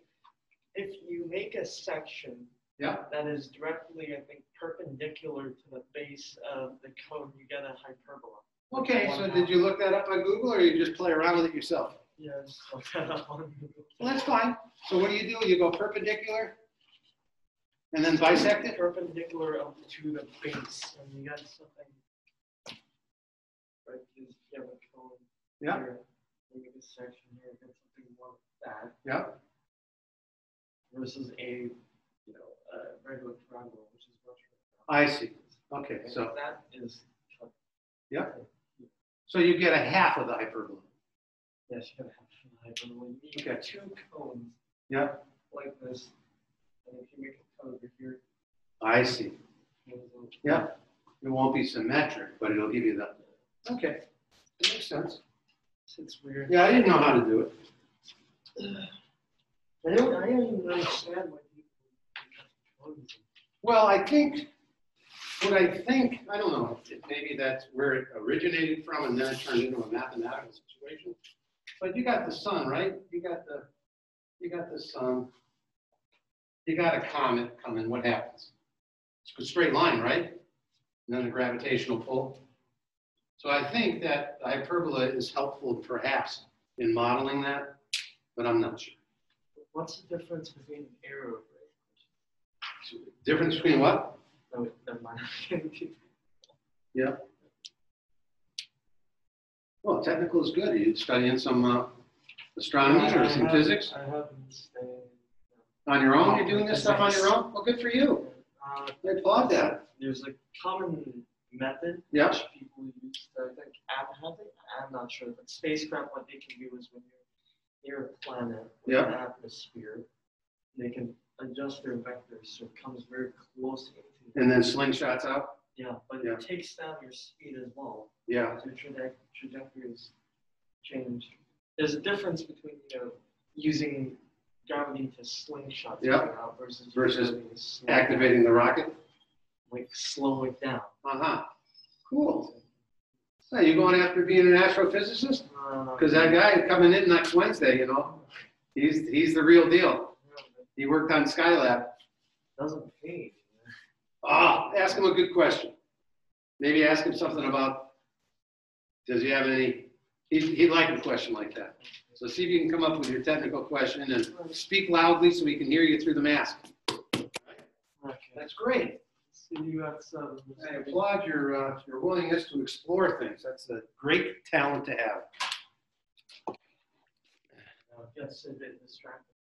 if you make a section Yeah. that is directly, I think, perpendicular to the base of the cone, you get a hyperbola. Okay, so did you look that up on Google or you just play around with it yourself? Yes, look that up on Google. Well, that's fine. So what do? You go perpendicular and then bisect it? Perpendicular up to the base, and you got something. Right, you have a cone Yeah. here. You make a section here, you got something more like that. Yeah. Versus a, regular triangle, which is much. I see. Okay, And so that is. yeah. So you get a half of the hyperbola. Yes, you gotta have some hyperbola. You need Okay. 2 cones Yeah. like this, and if you make a cone over here. I see. Yeah. It won't be symmetric, but it'll give you the. Okay. That makes sense. It's weird. Yeah, I didn't know how to do it. I don't even understand why people make cones. Well, I think, I don't know, maybe that's where it originated from and then it turned into a mathematical situation. But you got the sun, right? You got the sun. You got a comet coming, what happens? It's a straight line, right? And then the gravitational pull. So I think that the hyperbola is helpful perhaps in modeling that, but I'm not sure. What's the difference between an arrow? Difference between what? No, never mind. Yeah. Well, technical is good. Are you studying some astronomy or some physics? I haven't stayed. On your own? You're doing this stuff on your own? Well, good for you. I applaud that. There's a common method Yeah. which people use to, I think, I'm not sure, but spacecraft, what they can do is when you're near a planet with Yeah. an atmosphere, they can adjust their vectors so it comes very close into. And then slingshots out? Yeah, but Yeah. it takes down your speed as well. Yeah. So your trajectories change. There's a difference between using gravity to slingshot Yeah. something out versus gravity to slow Activating the rocket? like slow it down. Uh-huh. Cool. So you going after being an astrophysicist? Because that guy coming in next Wednesday, he's the real deal. He worked on Skylab. Doesn't pay. Ah, ask him a good question. Maybe ask him something about, does he have any, he'd like a question like that. So see if you can come up with your technical question and speak loudly so we can hear you through the mask. Okay. That's great. See you at 7. I applaud your willingness to explore things. That's a great talent to have. I guess a bit distracted.